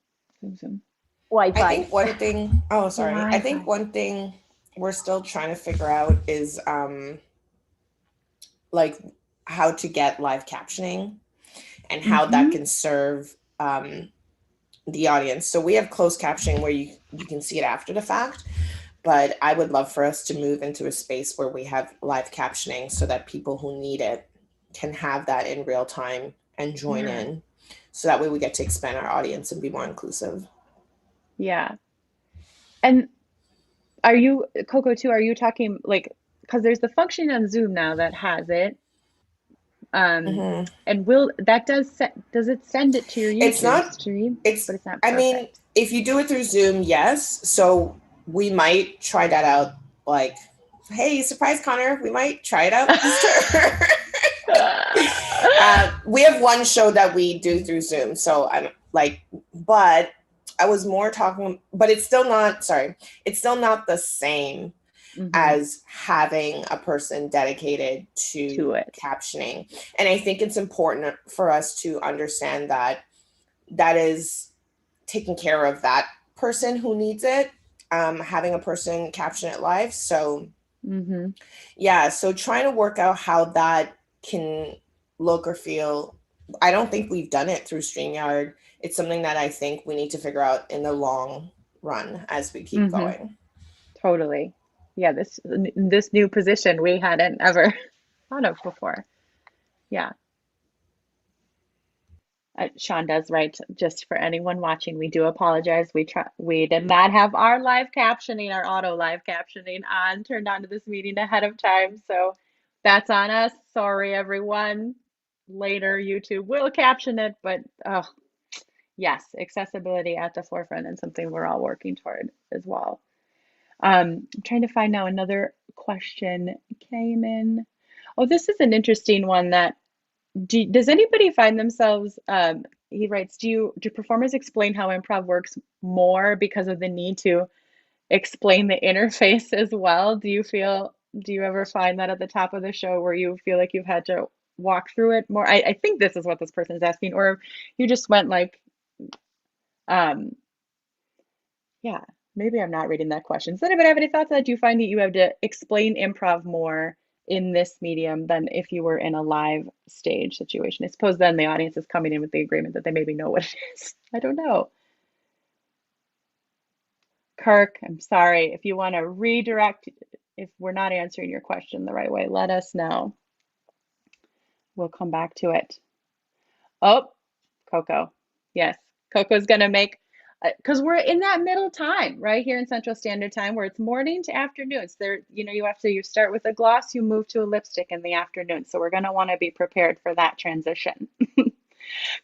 Wi-Fi. I think one thing, I think one thing we're still trying to figure out is like how to get live captioning and how that can serve the audience. So we have closed captioning where you can see it after the fact, but I would love for us to move into a space where we have live captioning so that people who need it can have that in real time and join in. So that way we get to expand our audience and be more inclusive. Yeah. And are you, Coko too, are you talking like, because there's the function on Zoom now that has it. And does it send it to your YouTube stream? But it's not perfect. I mean, if you do it through Zoom, yes. So we might try that out. Like, hey, surprise, Connor, we might try it out. We have one show that we do through Zoom. So I'm like, but I was more talking, but it's still not the same as having a person dedicated to it. captioning. And I think it's important for us to understand that that is taking care of that person who needs it, having a person caption it live. So yeah, so trying to work out how that can look or feel. I don't think we've done it through StreamYard. It's something that I think we need to figure out in the long run as we keep going. Totally. Yeah, this new position we hadn't ever thought of before. Yeah. Sean does right. Just for anyone watching, we do apologize. We did not have our live captioning, our auto live captioning turned on to this meeting ahead of time. So that's on us. Sorry, everyone. Later, YouTube will caption it, but oh, yes, accessibility at the forefront and something we're all working toward as well. I'm trying to find now another question came in. Oh, this is an interesting one that does anybody find themselves, he writes, do performers explain how improv works more because of the need to explain the interface as well? Do you ever find that at the top of the show where you feel like you've had to walk through it more? I think this is what this person is asking, or you just went like, yeah, maybe I'm not reading that question. Does anybody have any thoughts on that? Do you find that you have to explain improv more in this medium than if you were in a live stage situation? I suppose then the audience is coming in with the agreement that they maybe know what it is. I don't know. Kirk, I'm sorry. If you want to redirect, if we're not answering your question the right way, let us know. We'll come back to it. Oh, Coko. Yes, Coco's going to make, because we're in that middle time right here in Central Standard Time where it's morning to afternoon. So there, you start with a gloss, you move to a lipstick in the afternoon. So we're going to want to be prepared for that transition.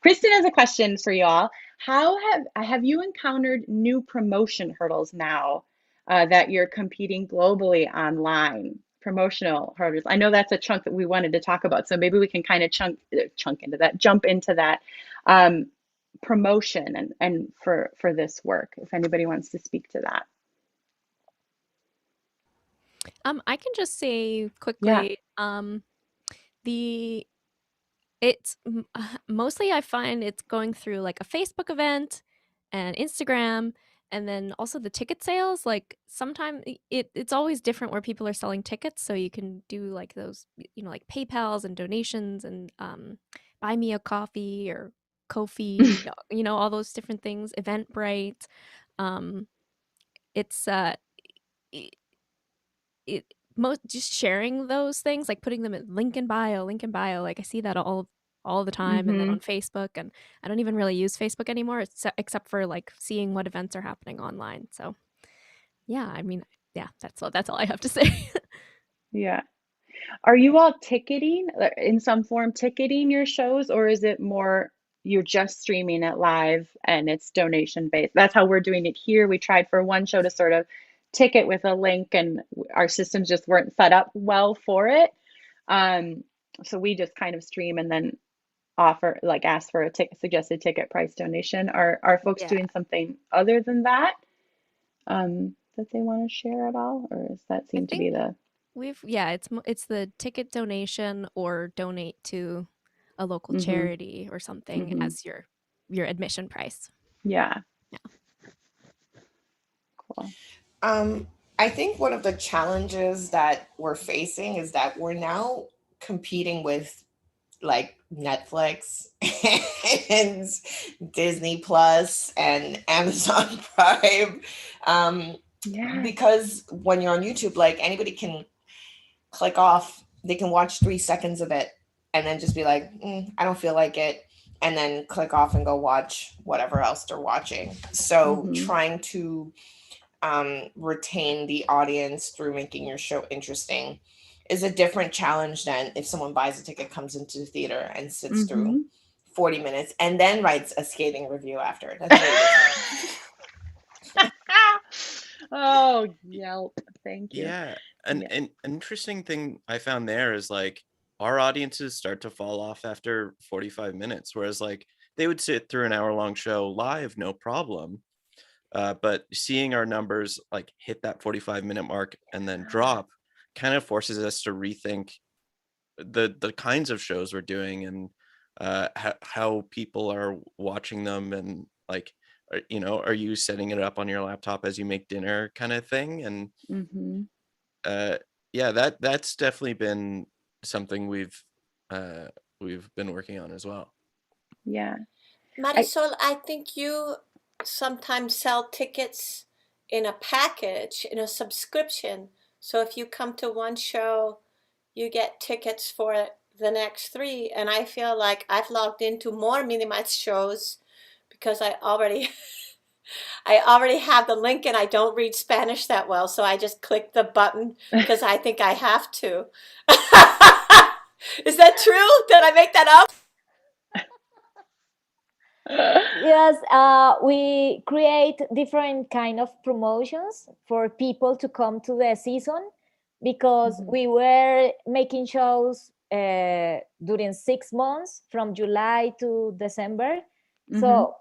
Kristen has a question for y'all. How have you encountered new promotion hurdles now that you're competing globally online? Promotional hurdles. I know that's a chunk that we wanted to talk about, so maybe we can kind of jump into that promotion and for this work. If anybody wants to speak to that. I can just say quickly. It's mostly I find it's going through like a Facebook event and Instagram, and then also the ticket sales. Like sometimes it's always different where people are selling tickets, so you can do like those, like PayPals and donations and buy me a coffee or Ko-fi, all those different things. Eventbrite. It's just sharing those things, like putting them in link in bio. Like I see that all the time, and then on Facebook, and I don't even really use Facebook anymore, except for like seeing what events are happening online. So yeah, I mean, yeah, that's all I have to say. Yeah. Are you all ticketing in some form, ticketing your shows, or is it more you're just streaming it live and it's donation based? That's how we're doing it here. We tried for one show to sort of ticket with a link, and our systems just weren't set up well for it. So we just kind of stream and then ask for a suggested ticket price donation. Are folks doing something other than that that they want to share at all, or does that seem to be the? It's the ticket donation or donate to a local charity or something as your admission price. Yeah. Cool. I think one of the challenges that we're facing is that we're now competing with like Netflix and Disney Plus and Amazon Prime. Because when you're on YouTube, like anybody can click off, they can watch 3 seconds of it and then just be like, I don't feel like it, and then click off and go watch whatever else they're watching. So trying to retain the audience through making your show interesting is a different challenge than if someone buys a ticket, comes into the theater and sits through 40 minutes and then writes a scathing review after. That's very different. Oh, Yelp. Thank you. Yeah. An interesting thing I found there is like our audiences start to fall off after 45 minutes, whereas like they would sit through an hour-long show live, no problem. But seeing our numbers like hit that 45-minute mark and then drop kind of forces us to rethink the kinds of shows we're doing and how people are watching them, and like, are you setting it up on your laptop as you make dinner kind of thing? And yeah, that's definitely been something we've been working on as well. Yeah. Marisol, I think you sometimes sell tickets in a package, in a subscription. So if you come to one show, you get tickets for the next 3. And I feel like I've logged into more Minimas shows because I already have the link, and I don't read Spanish that well, so I just click the button because I think I have to. Is that true? Did I make that up? Yes, we create different kind of promotions for people to come to the season, because we were making shows during 6 months from July to December. So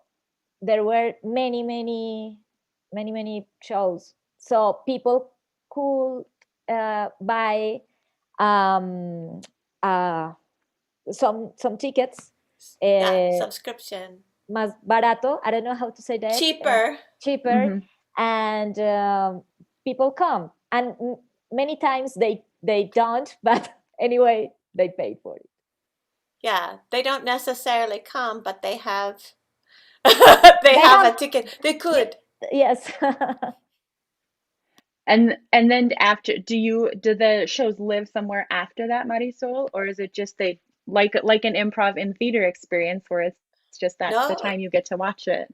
there were many shows. So people could buy some tickets. Subscription. Más barato. I don't know how to say that. Cheaper. Cheaper. And people come. And many times they don't, but anyway, they paid for it. Yeah, they don't necessarily come, but they have they have a ticket. They could. Yes. And then after, do the shows live somewhere after that, Marisol, or is it just they like an improv in theater experience where it's just that's the time you get to watch it?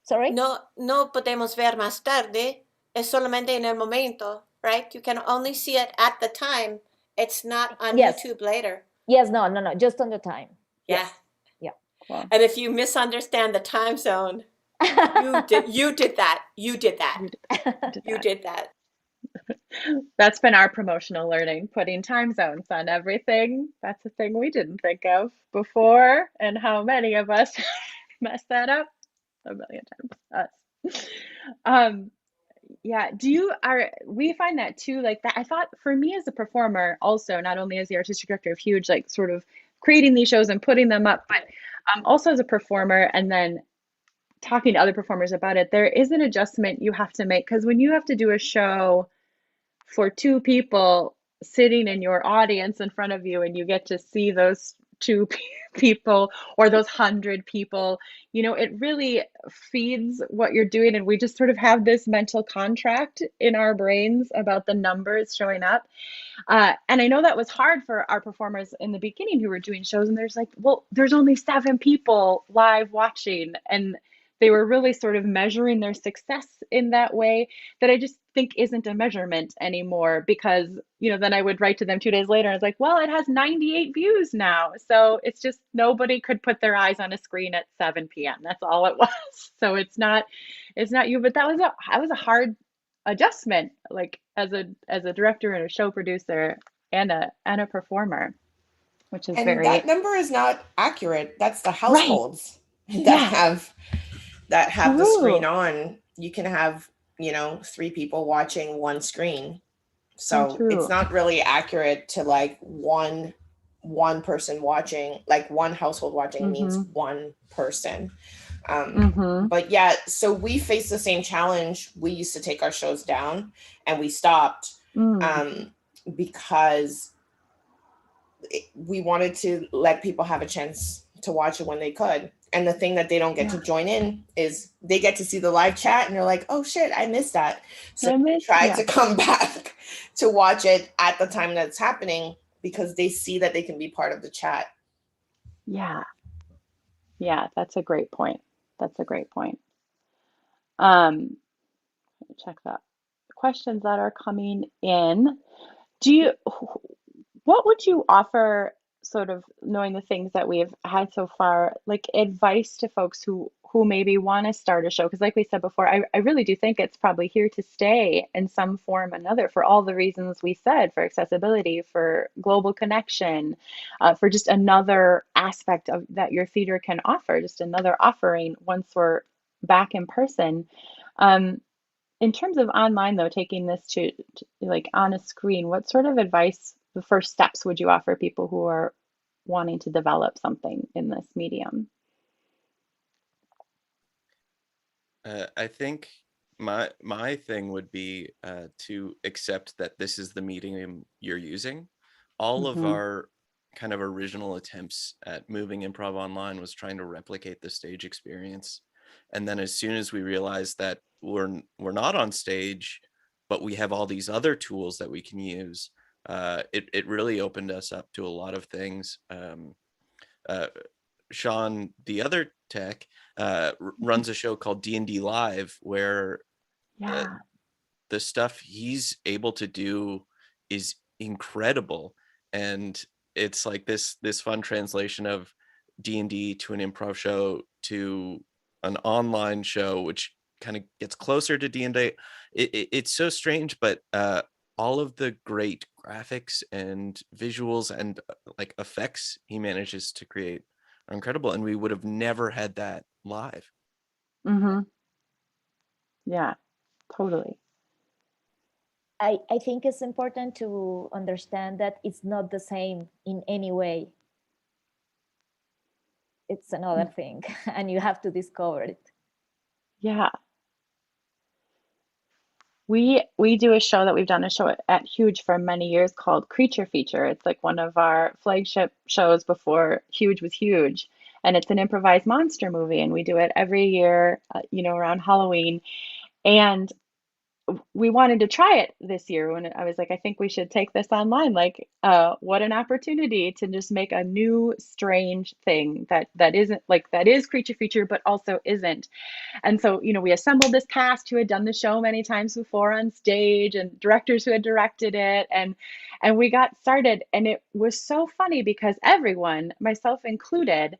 Sorry? No podemos ver más tarde. Es solamente en el momento, right? You can only see it at the time. It's not on YouTube later. Yes, no, just on the time. Yeah. Yes. Yeah. Cool. And if you misunderstand the time zone, you did that. You did that. That's been our promotional learning, putting time zones on everything. That's a thing we didn't think of before, and how many of us messed that up a million times. Us. Yeah, we find that too, like that. I thought for me as a performer also, not only as the artistic director of Huge, like sort of creating these shows and putting them up, but also as a performer, and then talking to other performers about it, there is an adjustment you have to make, because when you have to do a show for 2 people sitting in your audience in front of you, and you get to see those 2 people or those 100 people, it really feeds what you're doing, and we just sort of have this mental contract in our brains about the numbers showing up. And I know that was hard for our performers in the beginning who were doing shows, and there's only 7 people live watching, and they were really sort of measuring their success in that way that I just think isn't a measurement anymore, because, then I would write to them 2 days later and I was like, well, it has 98 views now. So it's just nobody could put their eyes on a screen at 7 p.m. That's all it was. So it's not you, but that was a hard adjustment, like as a director and a show producer and a performer, which is that number is not accurate. That's the households that have the screen on. You can have 3 people watching one screen, so it's not really accurate to like one person watching, like one household watching means one person. But yeah, so we face the same challenge. We used to take our shows down, and we stopped because we wanted to let people have a chance to watch it when they could. And the thing that they don't get to join in is they get to see the live chat, and they're like, oh shit, I missed that. So try to come back to watch it at the time that it's happening, because they see that they can be part of the chat. Yeah, that's a great point. Check that. Questions that are coming in. What would you offer, sort of knowing the things that we've had so far, like advice to folks who maybe want to start a show? Because like we said before, I really do think it's probably here to stay in some form or another, for all the reasons we said, for accessibility, for global connection, for just another aspect of that your theater can offer, just another offering once we're back in person. In terms of online, though, taking this to like on a screen, what sort of advice, the first steps would you offer people who are wanting to develop something in this medium? I think my thing would be to accept that this is the medium you're using. All of our kind of original attempts at moving improv online was trying to replicate the stage experience. And then as soon as we realized that we're not on stage, but we have all these other tools that we can use, it really opened us up to a lot of things. Sean, the other tech, runs a show called D&D Live, where the stuff he's able to do is incredible. And it's like this fun translation of D&D to an improv show to an online show, which kind of gets closer to D&D. It's so strange, but all of the great graphics and visuals and like effects he manages to create are incredible, and we would have never had that live. Yeah, totally. I think it's important to understand that it's not the same in any way. It's another thing, and you have to discover it. Yeah. We do a show that we've done a show at Huge for many years called Creature Feature. It's like one of our flagship shows before Huge was huge. And it's an improvised monster movie. And we do it every year, around Halloween. And we wanted to try it this year when I was like, I think we should take this online. Like, what an opportunity to just make a new strange thing that isn't like, that is Creature Feature, but also isn't. And so, we assembled this cast who had done the show many times before on stage and directors who had directed it. And we got started, and it was so funny because everyone, myself included,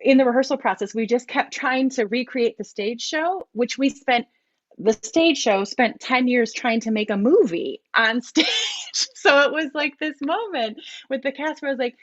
in the rehearsal process, we just kept trying to recreate the stage show, which the stage show spent 10 years trying to make a movie on stage. So it was like this moment with the cast where I was like,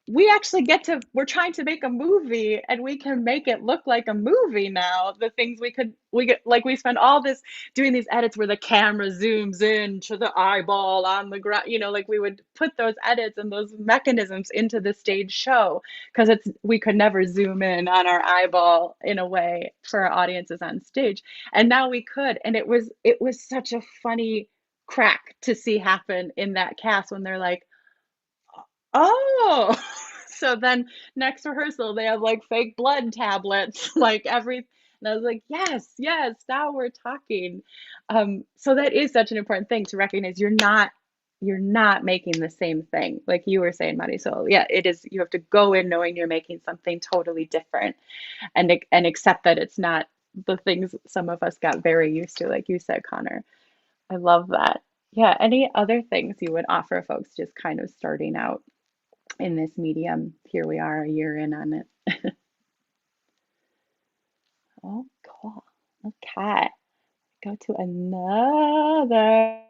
we're trying to make a movie, and we can make it look like a movie now. The things we spend all this doing these edits where the camera zooms in to the eyeball on the ground, like we would put those edits and those mechanisms into the stage show because we could never zoom in on our eyeball in a way for our audiences on stage. And now we could, and it was such a funny crack to see happen in that cast when they're like, oh, so then next rehearsal, they have like fake blood tablets, and I was like, yes, now we're talking. So that is such an important thing to recognize. You're not making the same thing. Like you were saying, Marisol. Yeah, it is. You have to go in knowing you're making something totally different and accept that it's not the things some of us got very used to, like you said, Connor. I love that. Yeah. Any other things you would offer folks just kind of starting out in this medium? Here we are a year in on it. Oh, cool. Okay. Go to another.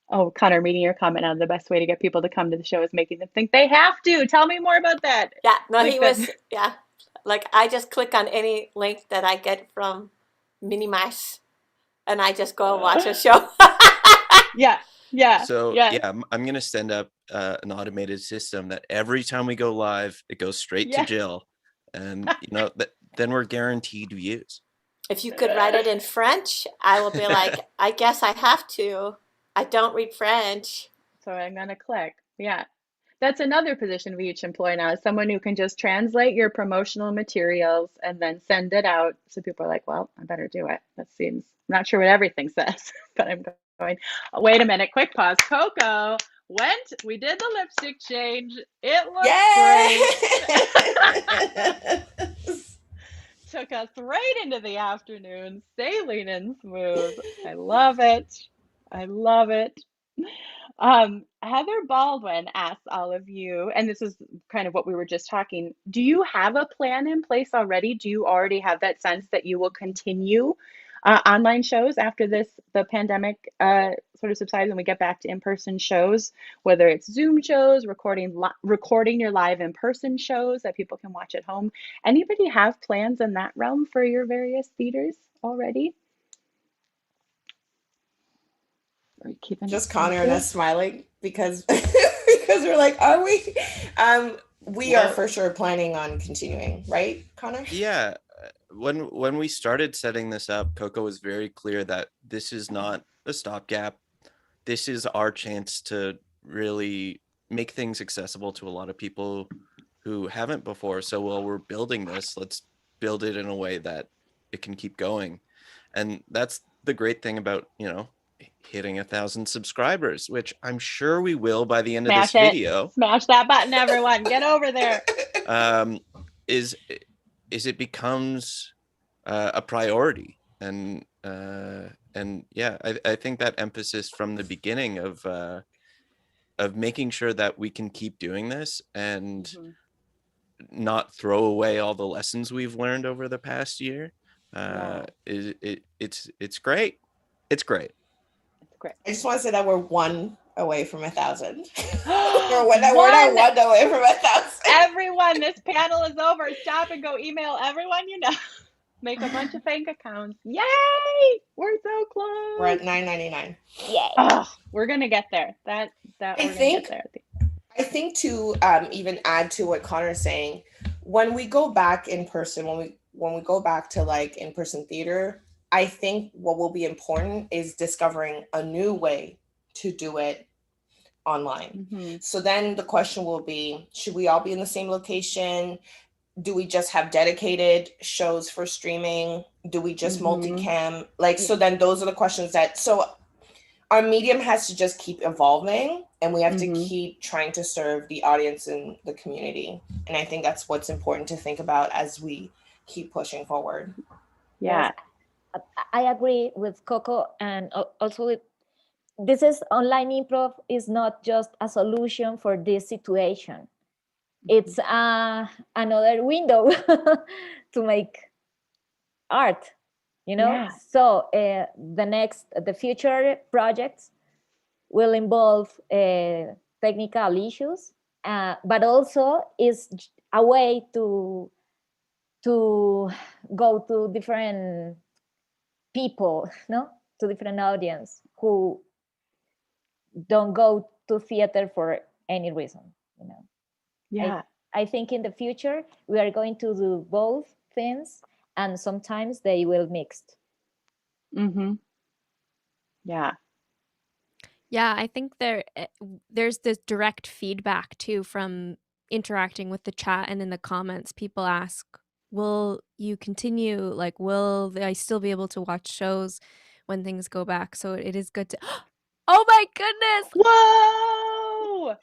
Oh, Connor, reading your comment on the best way to get people to come to the show is making them think they have to. Tell me more about that. Yeah, no, like I just click on any link that I get from Minimas, and I just go and watch a show. Yeah. So I'm going to send up an automated system that every time we go live, it goes straight to Jill, and then we're guaranteed views. If you could write it in French, I will be like, I guess I have to. I don't read French. So I'm going to click. Yeah. That's another position we each employ now, is someone who can just translate your promotional materials and then send it out. So people are like, well, I better do it. That seems, I'm not sure what everything says, but I'm going, wait a minute, quick pause. Coko we did the lipstick change. It looks great. Took us right into the afternoon, sailing in smooth. I love it. Heather Baldwin asks all of you, and this is kind of what we were just talking, do you have a plan in place already? Do you already have that sense that you will continue online shows after the pandemic sort of subsides and we get back to in-person shows, whether it's Zoom shows, recording your live in-person shows that people can watch at home. Anybody have plans in that realm for your various theaters already? Are you keeping Just it Connor and secret? us smiling because because we're like, are we? We are for sure planning on continuing, right, Connor? Yeah. When we started setting this up, Coko was very clear that this is not a stopgap. This is our chance to really make things accessible to a lot of people who haven't before. So while we're building this, let's build it in a way that it can keep going. And that's the great thing about, hitting 1,000 subscribers, which I'm sure we will by the end of this video. Smash that button, everyone. Get over there. Is it becomes a priority. And yeah, I think that emphasis from the beginning of making sure that we can keep doing this and not throw away all the lessons we've learned over the past year it's great. It's great. I just want to say that we're one away from 1,000. we're not one away from 1,000. Everyone, this panel is over. Stop and go email everyone you know. Make a bunch of bank accounts. Yay! We're so close. We're at $9.99. Yay! Oh, we're gonna get there. That we're gonna get there. I think to even add to what Connor is saying, when we go back in person, when we go back to like in-person theater, I think what will be important is discovering a new way to do it online. So then the question will be, should we all be in the same location? Do we just have dedicated shows for streaming? Do we just multicam? So then those are the questions so our medium has to just keep evolving and we have to keep trying to serve the audience and the community. And I think that's what's important to think about as we keep pushing forward. Yeah. I agree with Coko, and also with this is online improv is not just a solution for this situation. It's another window to make art, So the future projects will involve technical issues, but also is a way to go to different people, to different audience who don't go to theater for any reason, Yeah. I think in the future we are going to do both things, and sometimes they will mixed. Yeah. Yeah, I think there's this direct feedback too from interacting with the chat and in the comments. People ask, will you continue? Like, will I still be able to watch shows when things go back? So it is good to oh my goodness! Whoa!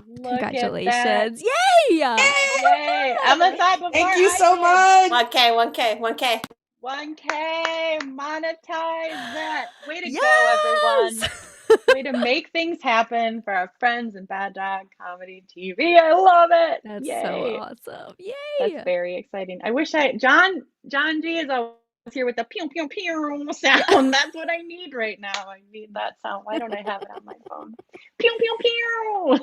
Look Congratulations. At that. Yay! Yay! Emma thought before Thank you so much. 1K. 1K, monetize that. Way to go, everyone. Way to make things happen for our friends in Bad Dog Comedy TV. I love it. That's Yay. so awesome. Yay. That's very exciting. I wish John G is always here with the pew pew pew sound. That's what I need right now. I need that sound. Why don't I have it on my phone? Pew pew pew.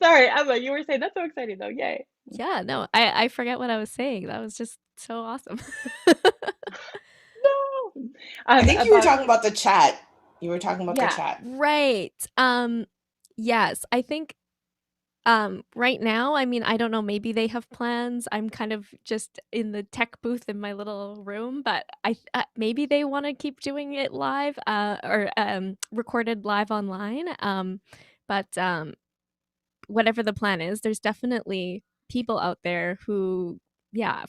Sorry, Emma, you were saying that's so exciting though. Yay. Yeah, no, I forget what I was saying. That was just so awesome. No. I think you were talking about the chat. You were talking about the chat. Right. Yes, I think right now, I mean, I don't know, maybe they have plans. I'm kind of just in the tech booth in my little room, but maybe they want to keep doing it live or recorded live online. But whatever the plan is, there's definitely people out there who,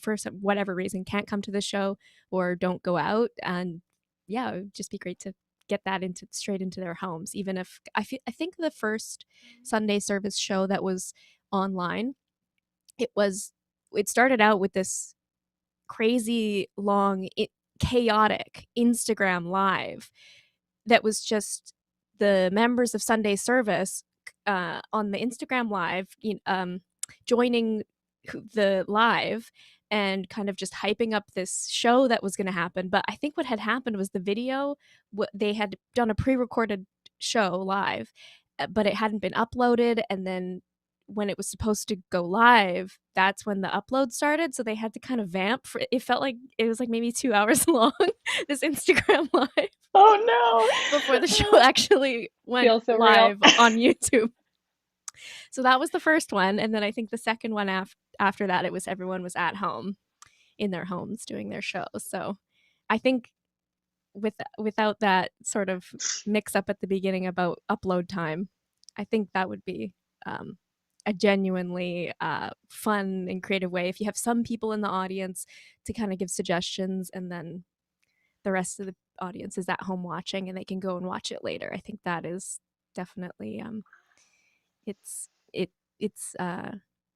for whatever reason can't come to the show or don't go out. And it would just be great to get that straight into their homes. Even if I think the first Sunday service show that was online, it started out with this crazy long, chaotic Instagram live that was just the members of Sunday service on the Instagram live, joining the live and kind of just hyping up this show that was going to happen. But I think what had happened was the video, they had done a pre-recorded show live, but it hadn't been uploaded. And then when it was supposed to go live, that's when the upload started. So they had to kind of vamp for it. Felt like it was like maybe 2 hours long, this Instagram live. Oh no! Before the show actually went Feels so live real. on YouTube. So that was the first one. And then I think the second one after that, it was everyone was at home in their homes doing their shows. So I think without that sort of mix up at the beginning about upload time, I think that would be a genuinely fun and creative way if you have some people in the audience to kind of give suggestions, and then the rest of the audience is at home watching and they can go and watch it later. I think that is definitely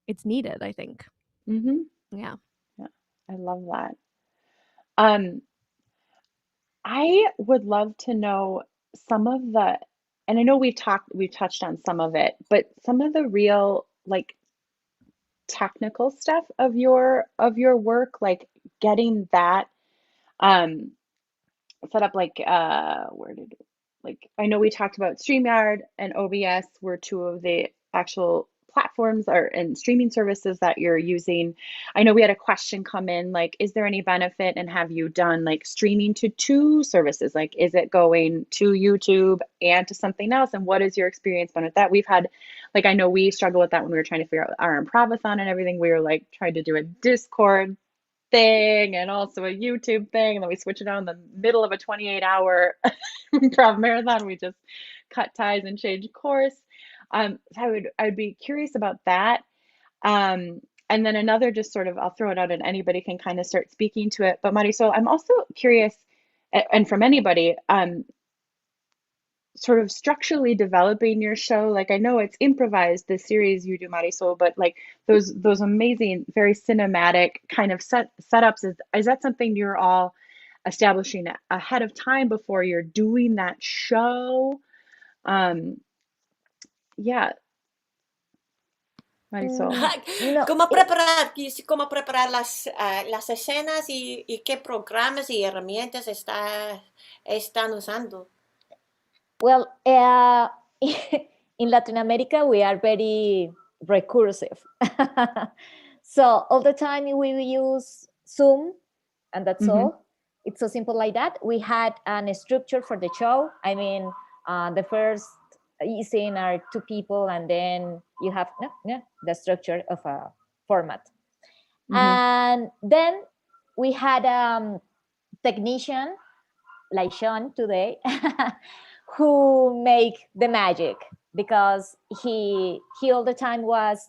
it's needed, I think. Mm-hmm. Yeah. I love that. I would love to know some of the, and I know we've touched on some of it, but some of the real like technical stuff of your work, like getting that set up, like I know we talked about StreamYard and OBS were two of the actual platforms and streaming services that you're using. I know we had a question come in, like, is there any benefit, and have you done like streaming to two services? Like, is it going to YouTube and to something else? And what is your experience been with that? We've had, like, I know we struggled with that when we were trying to figure out our Improvathon and everything. We were like trying to do a Discord thing and also a YouTube thing, and then we switch it on in the middle of a 28-hour improv marathon. We just cut ties and change course. So I'd be curious about that. And then another, just sort of, I'll throw it out and anybody can kind of start speaking to it. But Marisol, I'm also curious, and from anybody, sort of structurally developing your show. Like, I know it's improvised, the series you do, Marisol, but like those amazing, very cinematic kind of setups, is that something you're all establishing ahead of time before you're doing that show? Yeah. Marisol. ¿Cómo preparar las escenas y qué programas y herramientas están usando? Well, in Latin America, we are very recursive. So all the time we use Zoom, and that's all. It's so simple like that. We had a structure for the show. I mean, the first scene are two people, and then you have the structure of a format. And then we had a technician like Sean today who make the magic, because he all the time was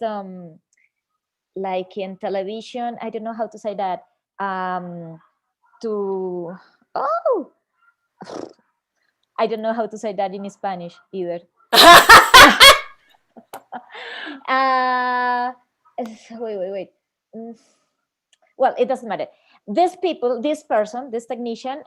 like in television. I don't know how to say that. I don't know how to say that in Spanish either. Wait. Well, it doesn't matter. This technician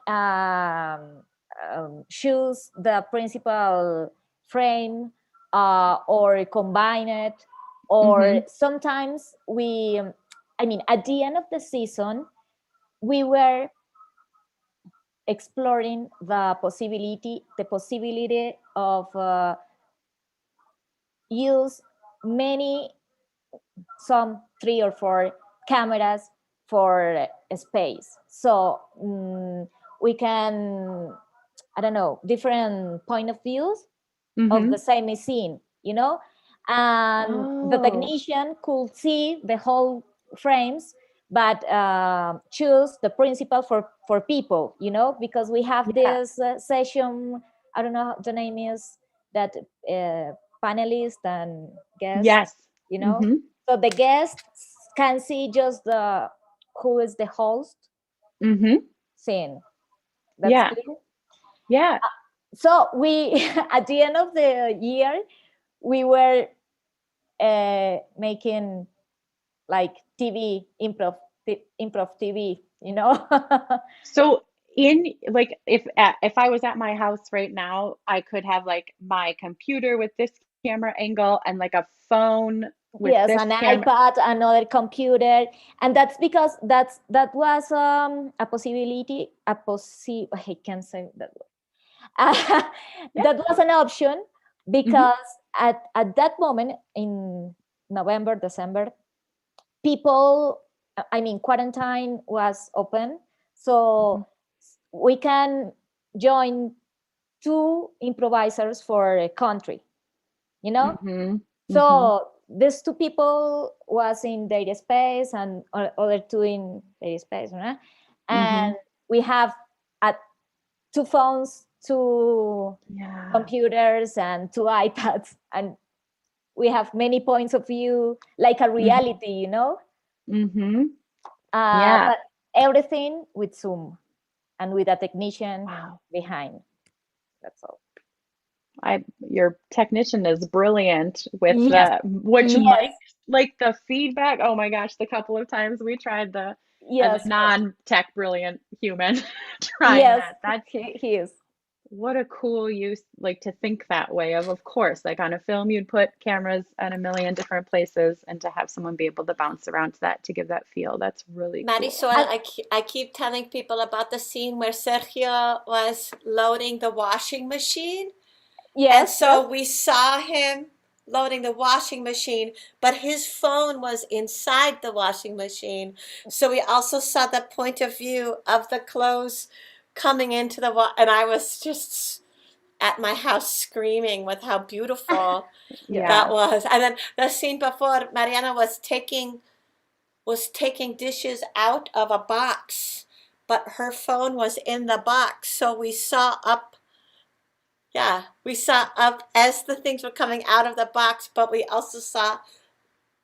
choose the principal frame or combine it, or sometimes at the end of the season, we were exploring the possibility of use some 3 or 4 cameras for space. So we can, I don't know, different point of views of the same scene, and the technician could see the whole frames, but choose the principal for people, because we have this session, I don't know, the name is that panelist and guest. Yes. So the guests can see just who is the host scene. That's clear? Yeah. So we, at the end of the year, we were making like TV, improv TV, So if I was at my house right now, I could have like my computer with this camera angle and like a phone with yes, this an camera. iPad, another computer, and that's because that was a possibility. I can't say that word. That was an option because at that moment in November, December, people, I mean, quarantine was open, so we can join 2 improvisers for a country, you know. So these 2 people was in their space and other 2 in their space, right? And we have 2 phones, 2 computers, and 2 iPads, and we have many points of view, like a reality, you know. But everything with Zoom and with a technician behind. That's all. Your technician is brilliant with Yes. which Yes. mic, like the feedback. Oh my gosh, the couple of times we tried as Yes. a non-tech brilliant human trying Yes, that. he is. What a cool use, like to think that way of course, like on a film, you'd put cameras at a million different places, and to have someone be able to bounce around to that to give that feel, that's really Marisol, cool. I keep telling people about the scene where Sergio was loading the washing machine. Yes. And so we saw him loading the washing machine, but his phone was inside the washing machine. So we also saw the point of view of the clothes coming into the and I was just at my house screaming with how beautiful that was. And then the scene before, Mariana was taking dishes out of a box, but her phone was in the box. So we saw up as the things were coming out of the box, but we also saw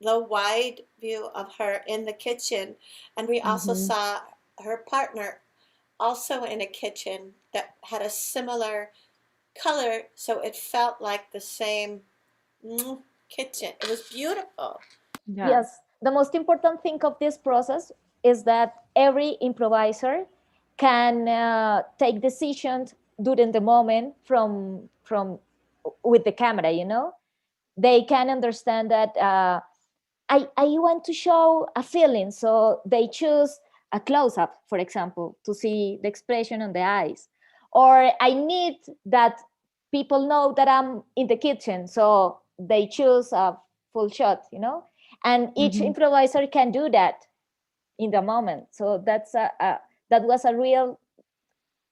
the wide view of her in the kitchen. And we also saw her partner also in a kitchen that had a similar color, so it felt like the same kitchen. It was beautiful. Yes, the most important thing of this process is that every improviser can take decisions during the moment from with the camera, you know. They can understand that I want to show a feeling, so they choose a close-up, for example, to see the expression on the eyes. Or I need that people know that I'm in the kitchen, so they choose a full shot, you know. And each improviser can do that in the moment. So that was a real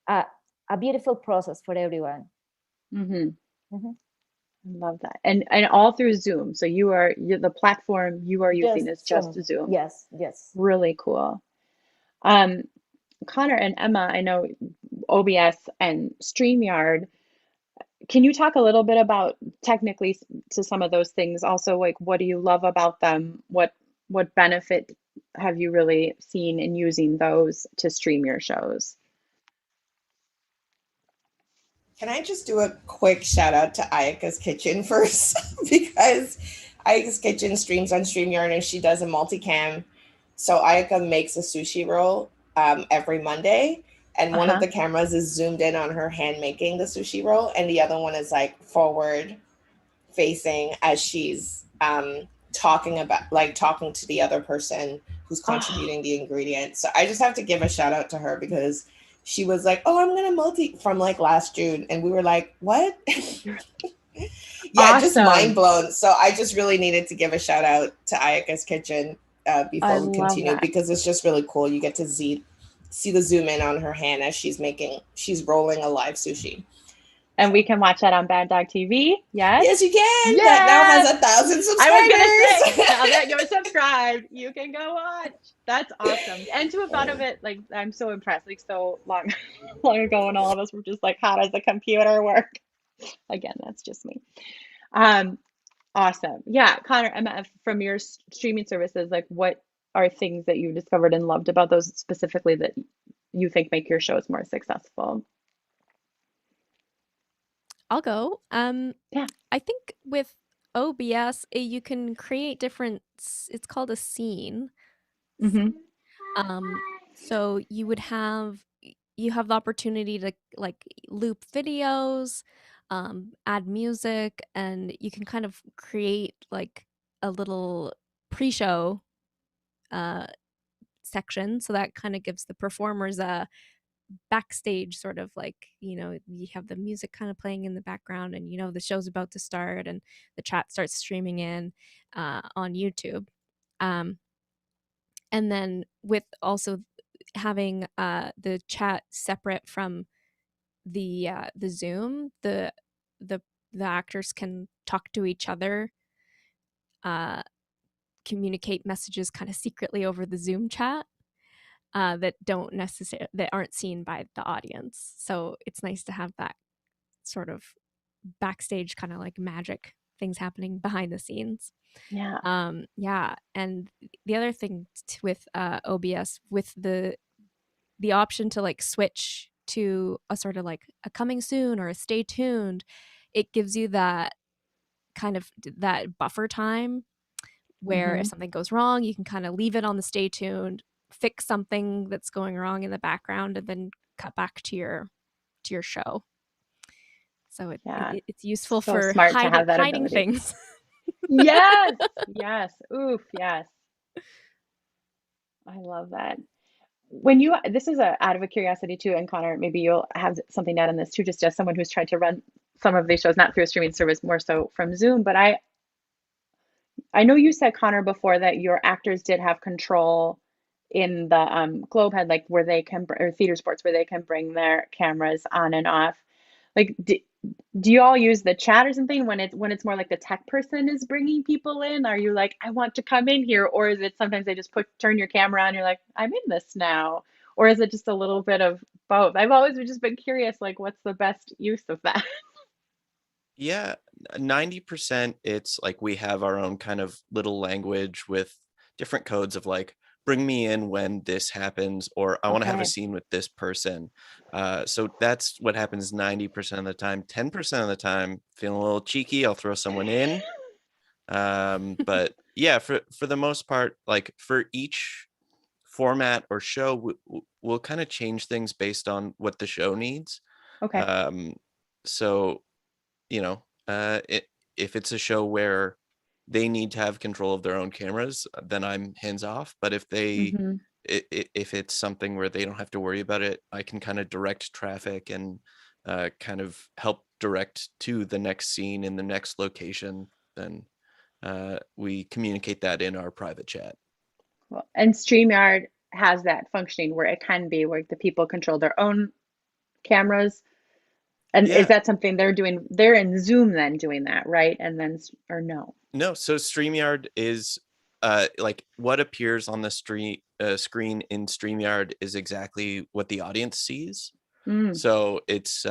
a beautiful process for everyone. I love that. And all through Zoom. So the platform you are using is just Zoom. Yes. Really cool. Connor and Emma, I know OBS and StreamYard. Can you talk a little bit about technically to some of those things? Also, like, what do you love about them? What benefit have you really seen in using those to stream your shows? Can I just do a quick shout out to Ayaka's Kitchen first? Because Ayaka's Kitchen streams on StreamYard and she does a multicam. So Ayaka makes a sushi roll every Monday. And one of the cameras is zoomed in on her hand making the sushi roll. And the other one is like forward facing as she's talking to the other person who's contributing the ingredients. So I just have to give a shout out to her because she was like, oh, I'm going to multi from like last June. And we were like, what? Just mind blown. So I just really needed to give a shout out to Ayaka's Kitchen before we continue because it's just really cool. You get to see the zoom in on her hand as she's rolling a live sushi. And we can watch that on Bad Dog TV. Yes? Yes, you can. Yes! That now has 1,000 subscribers. I was going to say, now that you're subscribed, you can go watch. That's awesome. And to have thought of it, like, I'm so impressed, like, so long ago when all of us were just like, how does the computer work? Again, that's just me. Awesome. Yeah, Connor, Emma, from your streaming services, like, what are things that you discovered and loved about those specifically that you think make your shows more successful? I'll go. Yeah. I think with OBS, you can create different. It's called a scene. So you have the opportunity to like loop videos, add music, and you can kind of create like a little pre-show section, so that kind of gives the performers a backstage sort of like, you have the music kind of playing in the background, and the show's about to start, and the chat starts streaming in on YouTube. And then with also having the chat separate from the Zoom, the actors can talk to each other, communicate messages kind of secretly over the Zoom chat that aren't seen by the audience. So it's nice to have that sort of backstage kind of like magic things happening behind the scenes. Yeah. Yeah. And the other thing with OBS, with the option to like switch to a sort of like a coming soon or a stay tuned, it gives you that kind of that buffer time where if something goes wrong, you can kind of leave it on the stay tuned, fix something that's going wrong in the background, and then cut back to your show. So it's useful So for smart to have that hiding ability. things. Yes. Oof, yes. I love that. This is out of a curiosity too, and Connor, maybe you'll have something to add on this too, just as someone who's tried to run some of these shows, not through a streaming service, more so from Zoom. But I know you said, Connor, before that your actors did have control in the Globe had like where they can, or theater sports where they can bring their cameras on and off. Like, do you all use the chat or something when it's more like the tech person is bringing people in? Are you like, I want to come in here, or is it sometimes they just turn your camera on, you're like, I'm in this now, or is it just a little bit of both? I've always just been curious, like, what's the best use of that? Yeah, 90% it's like we have our own kind of little language with different codes of like, bring me in when this happens, or I want to have a Okay. scene with this person. So that's what happens 90% of the time. 10% of the time, feeling a little cheeky, I'll throw someone in. But yeah, for the most part, like for each format or show, we'll kind of change things based on what the show needs. Okay. So if it's a show where they need to have control of their own cameras, then I'm hands off. But if if it's something where they don't have to worry about it, I can kind of direct traffic and kind of help direct to the next scene in the next location. Then we communicate that in our private chat. Well, and StreamYard has that functioning where it can be where the people control their own cameras. And Yeah. is that something they're doing? They're in Zoom then doing that, right? And then, or no? No, so StreamYard is like what appears on the screen in StreamYard is exactly what the audience sees. So it's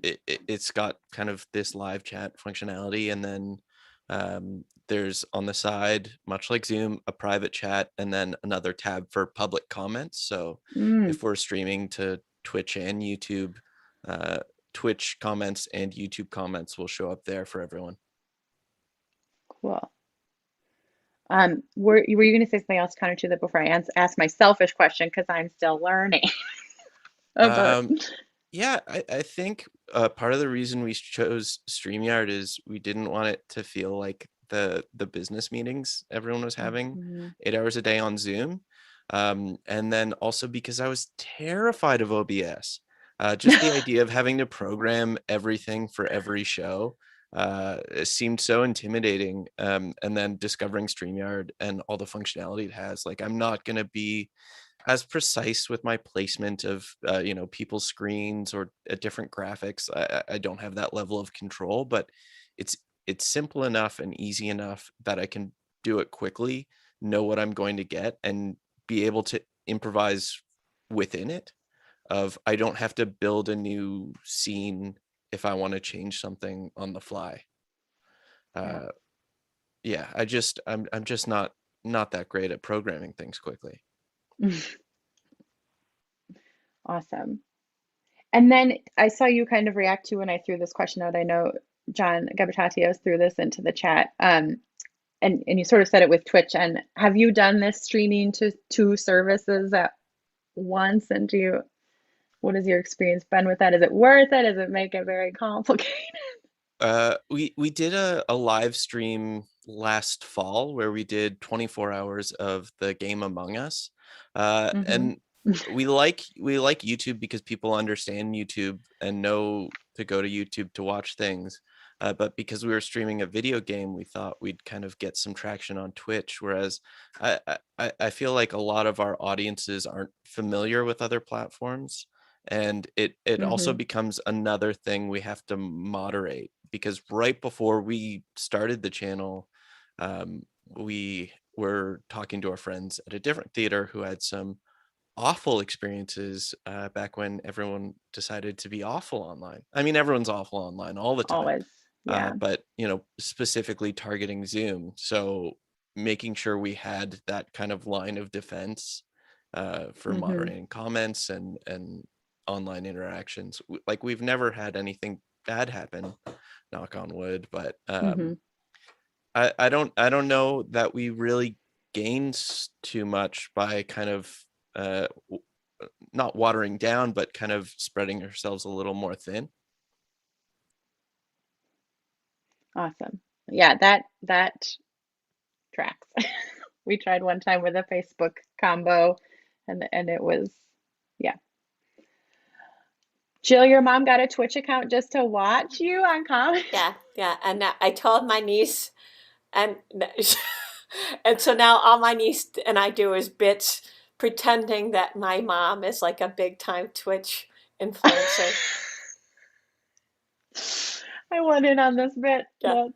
it's got kind of this live chat functionality, and then there's on the side, much like Zoom, a private chat, and then another tab for public comments. So if we're streaming to Twitch and YouTube, Twitch comments and YouTube comments will show up there for everyone. Cool. Were you going to say something else, Connor, to that before I ask my selfish question, because I'm still learning about. Yeah, I think part of the reason we chose StreamYard is we didn't want it to feel like the business meetings everyone was having 8 hours a day on Zoom. And then also because I was terrified of OBS. Just the idea of having to program everything for every show it seemed so intimidating. And then discovering StreamYard and all the functionality it has, like I'm not going to be as precise with my placement of people's screens or different graphics. I don't have that level of control, but it's simple enough and easy enough that I can do it quickly, know what I'm going to get, and be able to improvise within it. I don't have to build a new scene if I want to change something on the fly. Yeah, I'm just not that great at programming things quickly. Awesome. And then I saw you kind of react to when I threw this question out. I know John Gabatatios threw this into the chat. And you sort of said it with Twitch. And have you done this streaming to two services at once? And what has your experience been with that? Is it worth it? Does it make it very complicated? We did a live stream last fall where we did 24 hours of the game Among Us. And we like YouTube because people understand YouTube and know to go to YouTube to watch things. But because we were streaming a video game, we thought we'd kind of get some traction on Twitch. Whereas I feel like a lot of our audiences aren't familiar with other platforms. And it also becomes another thing we have to moderate, because right before we started the channel, we were talking to our friends at a different theater who had some awful experiences back when everyone decided to be awful online. I mean, everyone's awful online all the time. Always. Yeah. But, you know, specifically targeting Zoom. So making sure we had that kind of line of defense for moderating comments and online interactions. Like, we've never had anything bad happen, knock on wood, but I don't know that we really gained too much by kind of not watering down, but kind of spreading ourselves a little more thin. Awesome. Yeah, that tracks. We tried one time with a Facebook combo, and it was, yeah. Jill, your mom got a Twitch account just to watch you on comedy? Yeah. And I told my niece, and and so now all my niece and I do is bits pretending that my mom is like a big time Twitch influencer. I went in on this bit. Yeah.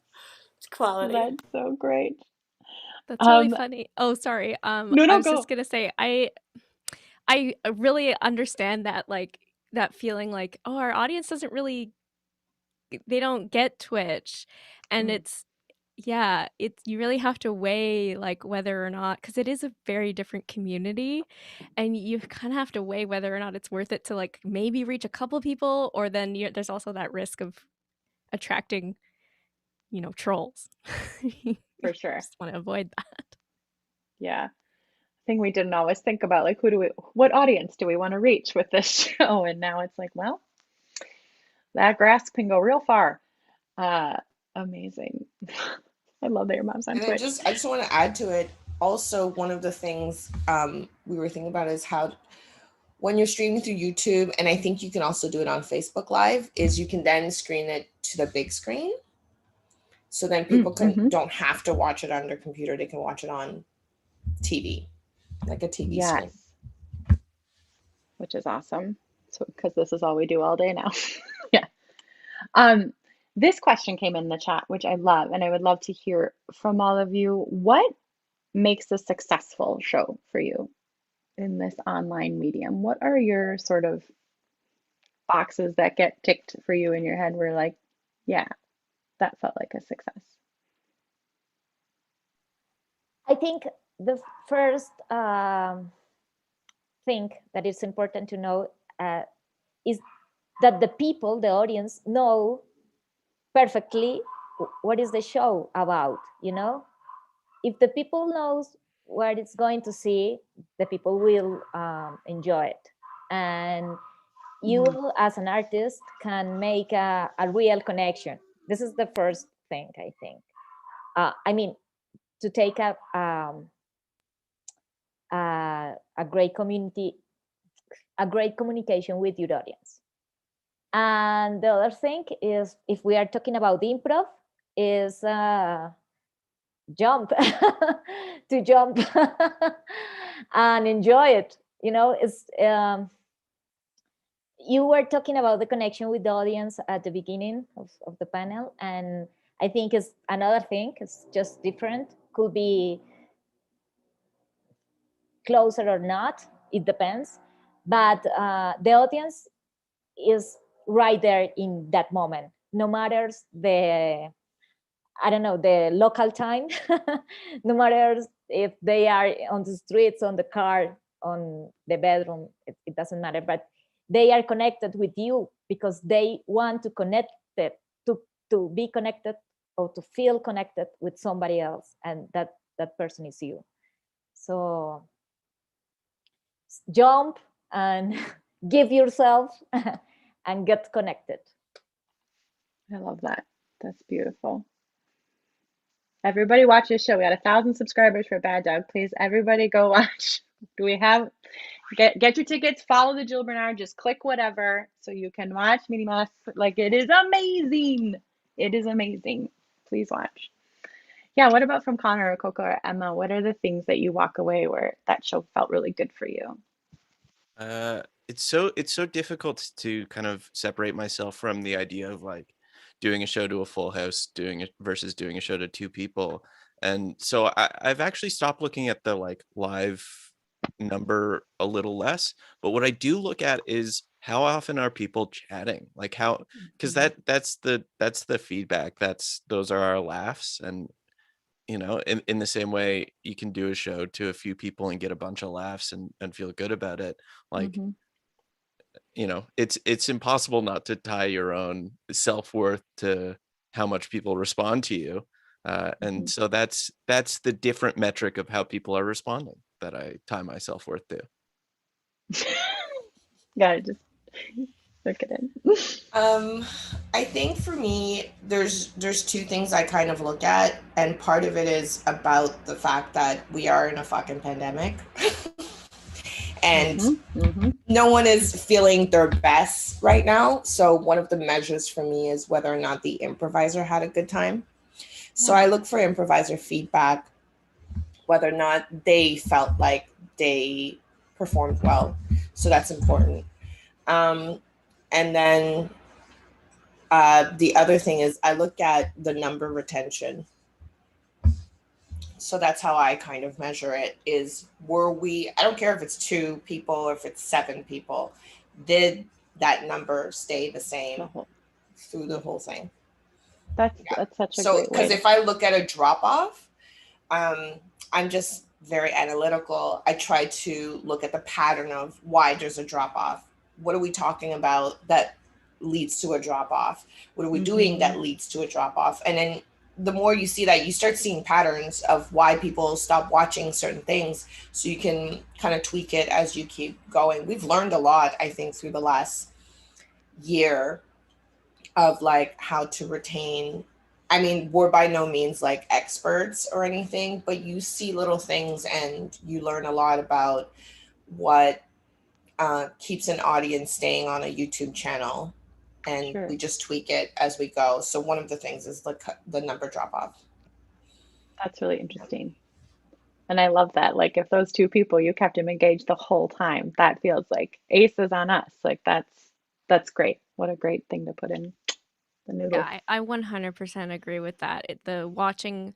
It's quality. That's so great. That's really funny. Oh, sorry. No, I was go. just gonna say, I really understand that, like, that feeling like, oh, our audience doesn't really, they don't get Twitch, and it's, yeah, it's, you really have to weigh like whether or not, because it is a very different community, and you kind of have to weigh whether or not it's worth it to like maybe reach a couple people, or then there's also that risk of attracting, you know, trolls. For sure. Just want to avoid that. Yeah. Thing we didn't always think about, like, what audience do we want to reach with this show? And now it's like, well, that grass can go real far. Amazing. I love that your mom's on Twitch. I just want to add to it. Also, one of the things we were thinking about is how, when you're streaming through YouTube, and I think you can also do it on Facebook Live, is you can then screen it to the big screen. So then people don't have to watch it on their computer. They can watch it on TV, like a TV screen. Which is awesome. So, because this is all we do all day now. Yeah. This question came in the chat, which I love, and I would love to hear from all of you. What makes a successful show for you in this online medium? What are your sort of boxes that get ticked for you in your head where, like, yeah, that felt like a success? I think the first thing that is important to know is that the people, the audience, know perfectly what is the show about, you know? If the people knows what it's going to see, the people will enjoy it. And you as an artist can make a real connection. This is the first thing, I think. I mean, to take up a great communication with your audience. And the other thing is, if we are talking about the improv, is jump to jump and enjoy it. You know, it's you were talking about the connection with the audience at the beginning of the panel, and I think it's another thing. It's just different. Could be closer or not. It depends. But the audience is right there in that moment, no matter the, I don't know, the local time, no matter if they are on the streets, on the car, on the bedroom, it doesn't matter. But they are connected with you because they want to connect it, to be connected or to feel connected with somebody else, and that person is you. So jump and give yourself and get connected. I love that. That's beautiful. Everybody watch this show. We got 1,000 subscribers for Bad Dog. Please, everybody go watch. Do we have get your tickets? Follow the Jill Bernard. Just click whatever so you can watch Minimas. Like, it is amazing. It is amazing. Please watch. Yeah. What about from Connor or Coko or Emma? What are the things that you walk away where that show felt really good for you? It's so difficult to kind of separate myself from the idea of like doing a show to a full house, versus doing a show to two people. And so I've actually stopped looking at the like live number a little less, but what I do look at is how often are people chatting, like how, because that's the feedback, those are our laughs. And in the same way you can do a show to a few people and get a bunch of laughs and feel good about it, like it's impossible not to tie your own self-worth to how much people respond to you, and so that's the different metric of how people are responding that I tie my self-worth to. Gotta just look at it. I think for me, there's two things I kind of look at, and part of it is about the fact that we are in a fucking pandemic. And no one is feeling their best right now. So one of the measures for me is whether or not the improviser had a good time. So I look for improviser feedback, whether or not they felt like they performed well. So that's important. And then the other thing is I look at the number retention. So that's how I kind of measure it, is I don't care if it's 2 people or if it's 7 people, did that number stay the same through the whole thing? That's such a great way. Because if I look at a drop off, I'm just very analytical. I try to look at the pattern of why there's a drop off. What are we talking about that leads to a drop off? What are we doing that leads to a drop off? And then the more you see that, you start seeing patterns of why people stop watching certain things, so you can kind of tweak it as you keep going. We've learned a lot, I think, through the last year of like how to retain. I mean, we're by no means like experts or anything, but you see little things and you learn a lot about what keeps an audience staying on a YouTube channel. And we just tweak it as we go. So one of the things is the number drop off. That's really interesting. And I love that. Like, if those 2 people, you kept them engaged the whole time, that feels like aces on us. Like, that's great. What a great thing to put in the noodle. Yeah, I 100% agree with that. The watching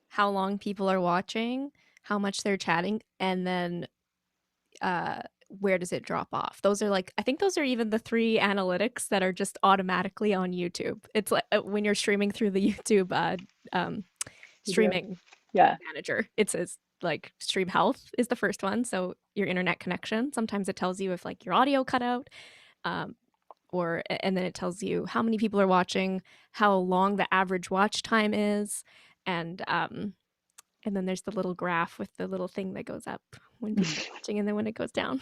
how long people are watching, how much they're chatting, and then where does it drop off? Those are I think those are even the 3 analytics that are just automatically on YouTube. It's like when you're streaming through the YouTube streaming manager, it says like stream health is the first one. So your internet connection. Sometimes it tells you if like your audio cut out, and then it tells you how many people are watching, how long the average watch time is, and then there's the little graph with the little thing that goes up when people are watching, and then when it goes down.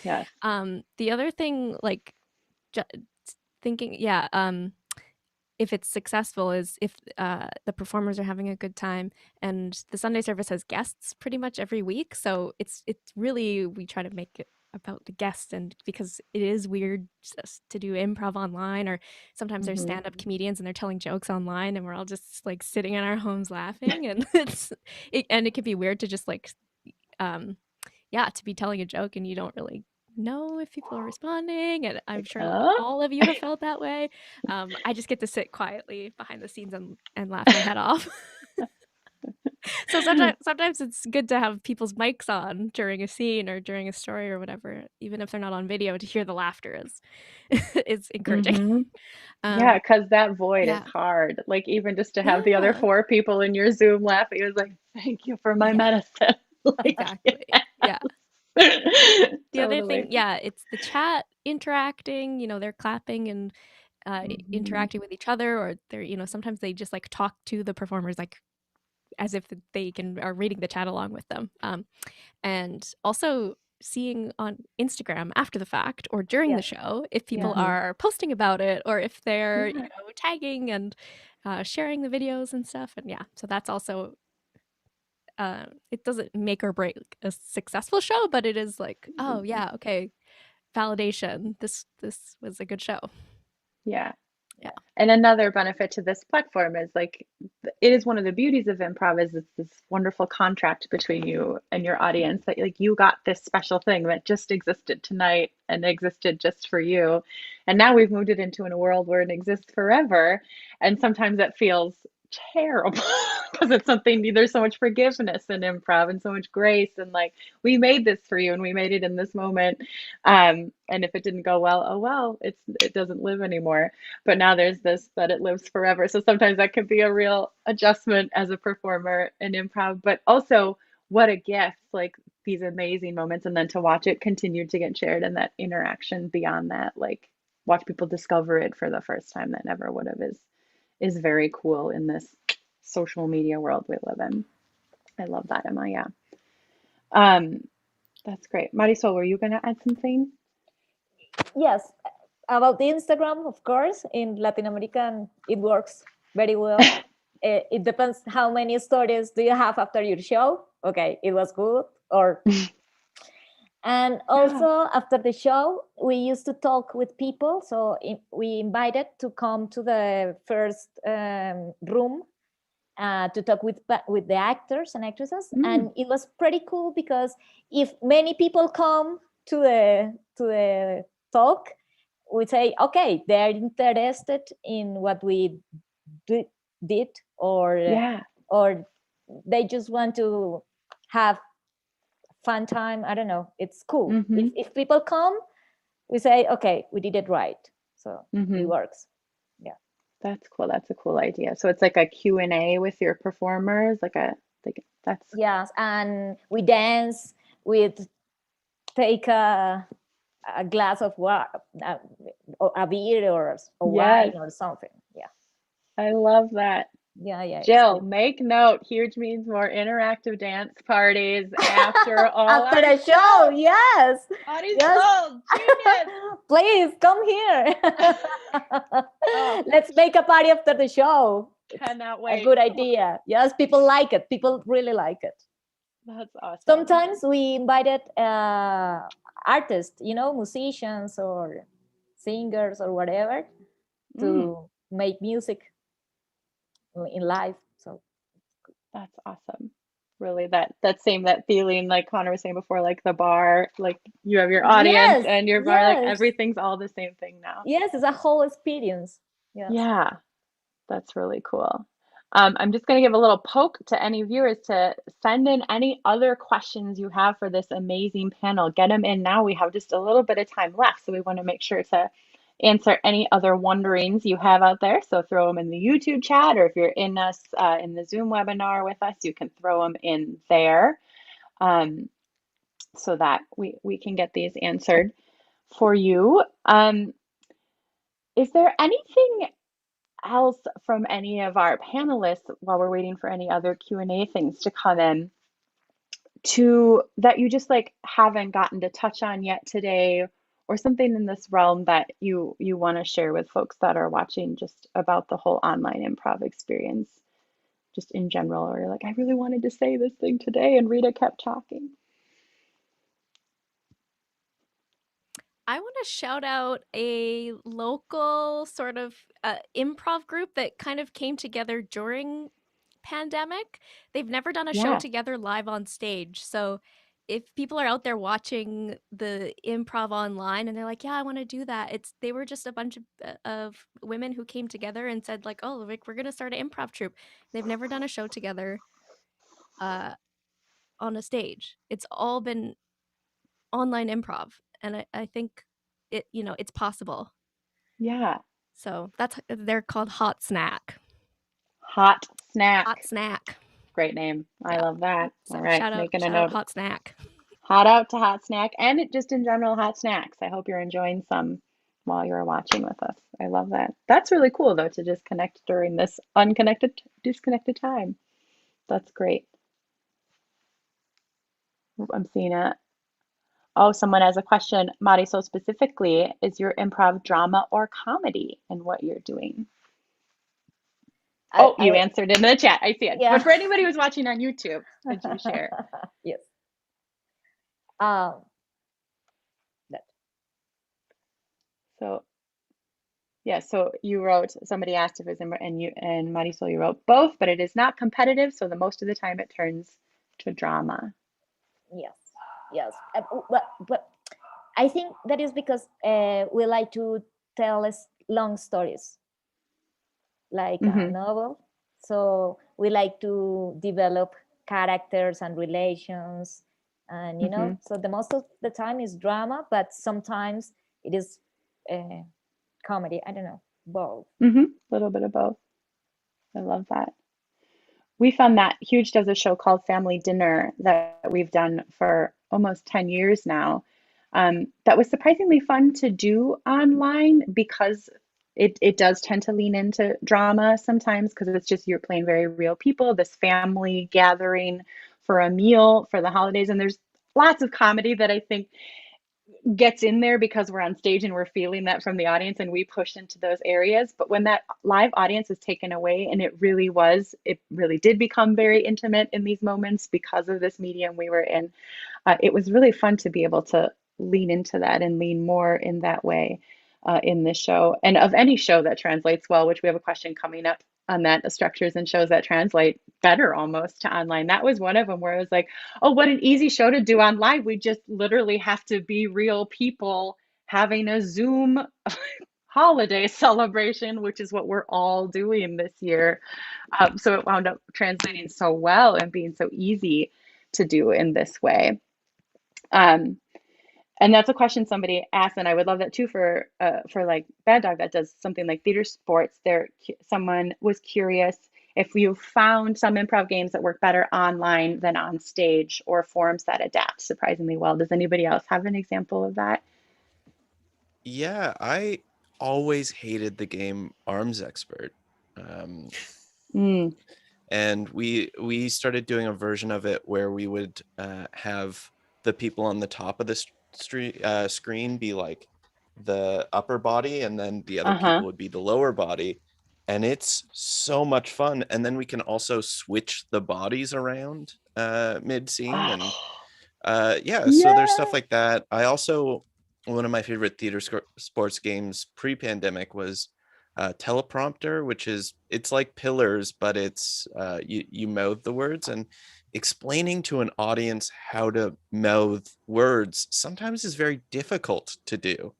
Yeah. The other thing, like thinking, if it's successful, is if the performers are having a good time, and the Sunday service has guests pretty much every week. So it's really, we try to make it about the guests, and because it is weird to do improv online, or sometimes there's stand-up comedians and they're telling jokes online, and we're all just like sitting in our homes laughing, and it can be weird to just like to be telling a joke and you don't really know if people are responding, and I'm sure all of you have felt that way. I just get to sit quietly behind the scenes and laugh my head off. So sometimes it's good to have people's mics on during a scene or during a story or whatever, even if they're not on video, to hear the laughter is encouraging. Yeah, because that void is hard. Like, even just to have the other 4 people in your Zoom laughing, it was like, thank you for my medicine. Like, exactly. Yeah. The other thing, it's the chat interacting, they're clapping and interacting with each other, or they're, sometimes they just like talk to the performers like as if they are reading the chat along with them. And also seeing on Instagram after the fact or during the show if people are posting about it, or if they're tagging and sharing the videos and stuff. And yeah, so that's also it doesn't make or break a successful show, but it is like, oh yeah, okay, validation. This was a good show. Yeah. Yeah. And another benefit to this platform is like it is one of the beauties of improv is it's this wonderful contract between you and your audience that like you got this special thing that just existed tonight and existed just for you. And now we've moved it into a world where it exists forever. And sometimes that feels terrible because it's something there's so much forgiveness in improv and so much grace and like we made this for you and we made it in this moment. And if it didn't go well, oh well, it doesn't live anymore. But now there's this that it lives forever. So sometimes that can be a real adjustment as a performer in improv, but also what a gift, like these amazing moments. And then to watch it continue to get shared and that interaction beyond that, like watch people discover it for the first time that never would have is very cool in this social media world we live in. I love that, Emma. Yeah. That's great. Marisol, were you going to add something? Yes, about the Instagram, of course. In Latin American, it works very well. It depends how many stories do you have after your show. Okay, it was good. Or and also after the show, we used to talk with people. So we invited to come to the first room to talk with the actors and actresses, and it was pretty cool because if many people come to the talk, we say, okay, they're interested in what we did, or they just want to have fun time. I don't know. It's cool. If people come, we say, okay, we did it right. So it works. Yeah. That's cool. That's a cool idea. So it's like a Q&A with your performers, that's yes, and we dance. We take a glass of a beer or wine or something. Yeah. I love that. Yeah. Jill, make note. Huge means more interactive dance parties after all after our the show. Yes. Marisol, genius. Please come here. Let's make a party after the show. Cannot wait. A good idea. Yes, people like it. People really like it. That's awesome. Sometimes we invited artists, musicians or singers or whatever, to make music in live. So that's awesome. Really, that feeling, like Connor was saying before, like the bar, like you have your audience and your bar, like everything's all the same thing now. Yes, it's a whole experience. Yes. Yeah, that's really cool. I'm just going to give a little poke to any viewers to send in any other questions you have for this amazing panel. Get them in now. We have just a little bit of time left, so we want to make sure to answer any other wonderings you have out there. So throw them in the YouTube chat, or if you're in us in the Zoom webinar with us, you can throw them in there so that we can get these answered for you. Is there anything else from any of our panelists while we're waiting for any other Q&A things to come in that you just like haven't gotten to touch on yet today, or something in this realm that you want to share with folks that are watching just about the whole online improv experience, just in general, or you're like, I really wanted to say this thing today and Rita kept talking? I want to shout out a local sort of improv group that kind of came together during pandemic. They've never done a show together live on stage. So if people are out there watching the improv online and they're like, yeah, I want to do that. They were just a bunch of women who came together and said like, oh, like, we're going to start an improv troupe. They've never done a show together on a stage. It's all been online improv. And I think it's possible. Yeah. So they're called Hot Snack. Hot Snack. Hot Snack. Great name. I love that. So all right, shout making out, a note. Hot Snack. Hot out to Hot Snack, and just in general, hot snacks. I hope you're enjoying some while you're watching with us. I love that. That's really cool, though, to just connect during this disconnected time. That's great. I'm seeing it. Oh, someone has a question. Marisol, specifically, is your improv drama or comedy in what you're doing? Oh, you answered in the chat. I see it. Yeah. But for anybody who's watching on YouTube, could you share? Yes. So, yeah, so you wrote, somebody asked if it was, and you and Marisol, you wrote both, but it is not competitive, so the most of the time it turns to drama. Yes, yes. But I think that is because we like to tell us long stories, like a novel. So we like to develop characters and relations, and you know. So the most of the time is drama, but sometimes it is comedy. I don't know, both. A little bit of both. I love that. We found that Huge does a show called Family Dinner that we've done for almost 10 years now. That was surprisingly fun to do online because it does tend to lean into drama sometimes because it's just you're playing very real people, this family gathering for a meal for the holidays. And there's lots of comedy that I think gets in there because we're on stage and we're feeling that from the audience and we push into those areas. But when that live audience is taken away, and it really did become very intimate in these moments because of this medium we were in, it was really fun to be able to lean into that and lean more in that way in this show. And of any show that translates well, which we have a question coming up on that, structures and shows that translate better almost to online. That was one of them where I was like, oh, what an easy show to do on live. We just literally have to be real people having a Zoom holiday celebration, which is what we're all doing this year. So it wound up translating so well and being so easy to do in this way. And that's a question somebody asked, and I would love that too for like Bad Dog that does something like theater sports. Someone was curious if you found some improv games that work better online than on stage, or forms that adapt surprisingly well. Does anybody else have an example of that? Yeah, I always hated the game Arms Expert. And we started doing a version of it where we would have the people on the top of the screen be like the upper body, and then the other people would be the lower body. And it's so much fun. And then we can also switch the bodies around mid-scene. And so there's stuff like that. I also, one of my favorite theater sports games pre-pandemic was teleprompter, which it's like Pillars, but it's you mouth the words, and explaining to an audience how to mouth words sometimes is very difficult to do.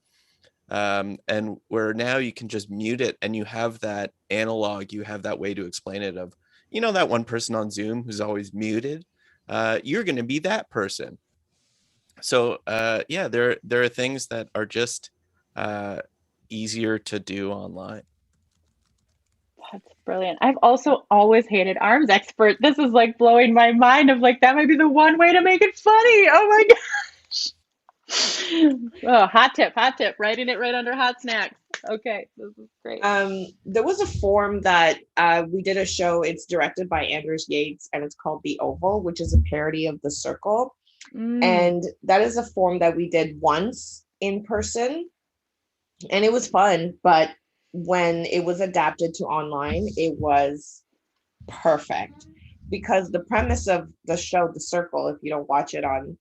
And where now you can just mute it and you have that analog, you have that way to explain it of, that one person on Zoom who's always muted, you're going to be that person. So there are things that are just easier to do online. That's brilliant. I've also always hated Arms Expert. This is like blowing my mind of like, that might be the one way to make it funny. Oh my gosh. Oh, hot tip, writing it right under hot snacks. Okay, this is great. There was a form that we did a show. It's directed by Andrews Yates, and it's called The Oval, which is a parody of The Circle. And that is a form that we did once in person, and it was fun. But when it was adapted to online, it was perfect, because the premise of the show The Circle, if you don't watch it on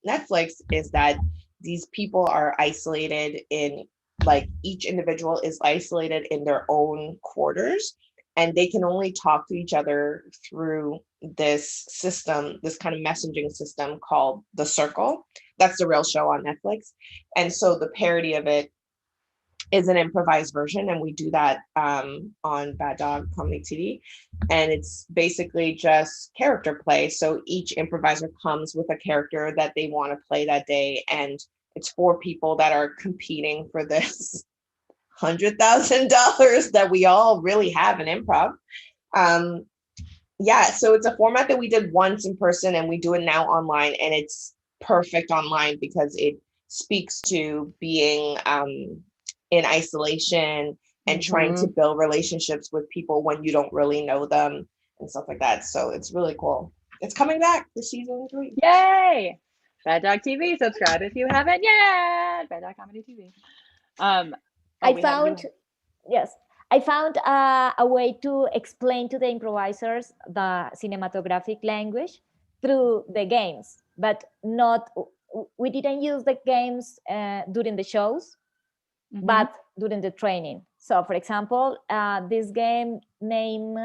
Netflix, is that these people are isolated in, like, each individual is isolated in their own quarters, and they can only talk to each other through this system, this kind of messaging system called The Circle. That's the real show on Netflix. And so the parody of it is an improvised version, and we do that on Bad Dog Comedy TV. And it's basically just character play. So each improviser comes with a character that they want to play that day, and it's 4 people that are competing for this $100,000 that we all really have in improv. So it's a format that we did once in person, and we do it now online, and it's perfect online because it speaks to being in isolation and trying to build relationships with people when you don't really know them and stuff like that. So it's really cool. It's coming back for season 3. Yay! Bad Dog TV, subscribe if you haven't yet. Bad Dog Comedy TV. I I found a way to explain to the improvisers the cinematographic language through the games, but not. We didn't use the games during the shows, but during the training. So, for example, this game named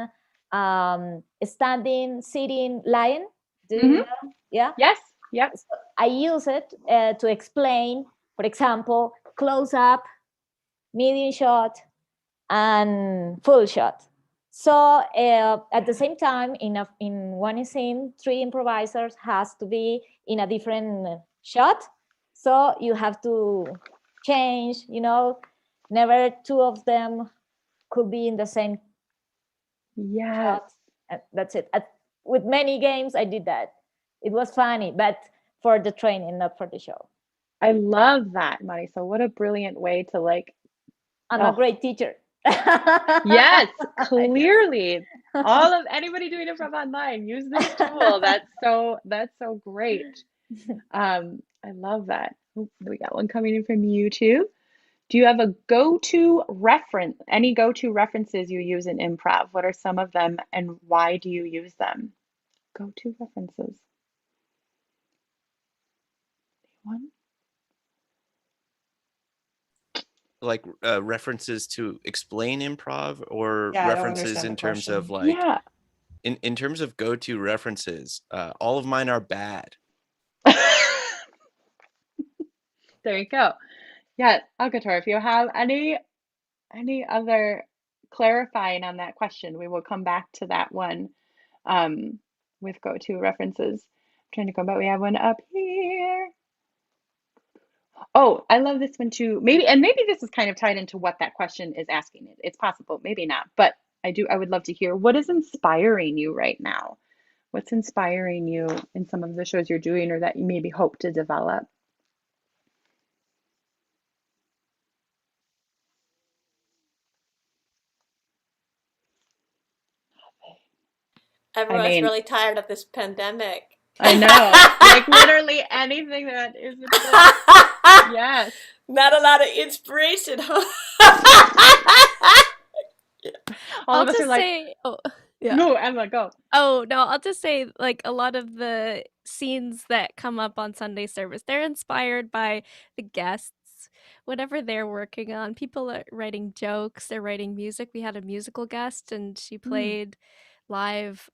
Standing, Sitting, Lying. Do you know? Yeah. Yes. Yep. So I use it to explain, for example, close up, medium shot, and full shot. So at the same time, in one scene, 3 improvisers has to be in a different shot. So you have to change. Never 2 of them could be in the same shot. That's it. With many games, I did that. It was funny, but for the training, not for the show. I love that, Marisol. What a brilliant way to like. I'm a great teacher. Yes, clearly. All of anybody doing improv online, use this tool. That's so great. I love that. We got one coming in from YouTube. Do you have a go-to reference? Any go-to references you use in improv? What are some of them, and why do you use them? Go-to references. Anyone? Like references to explain improv, or Yeah, I don't references understand in the terms question. of like Yeah. in terms of go-to references, all of mine are bad. There you go. Yeah, Alcator, if you have any other clarifying on that question, we will come back to that one with go-to references. I'm trying to go back. We have one up here. Oh, I love this one too. Maybe this is kind of tied into what that question is asking. It's possible, maybe not, but I would love to hear what is inspiring you right now. What's inspiring you in some of the shows you're doing or that you maybe hope to develop? Everyone's really tired of this pandemic. I know. Like literally anything that is yes. Not a lot of inspiration, huh? All of us just are like, say, yeah. No, Emma, go. Oh, no, I'll just say, like, a lot of the scenes that come up on Sunday service, they're inspired by the guests, whatever they're working on. People are writing jokes, they're writing music. We had a musical guest, and she played live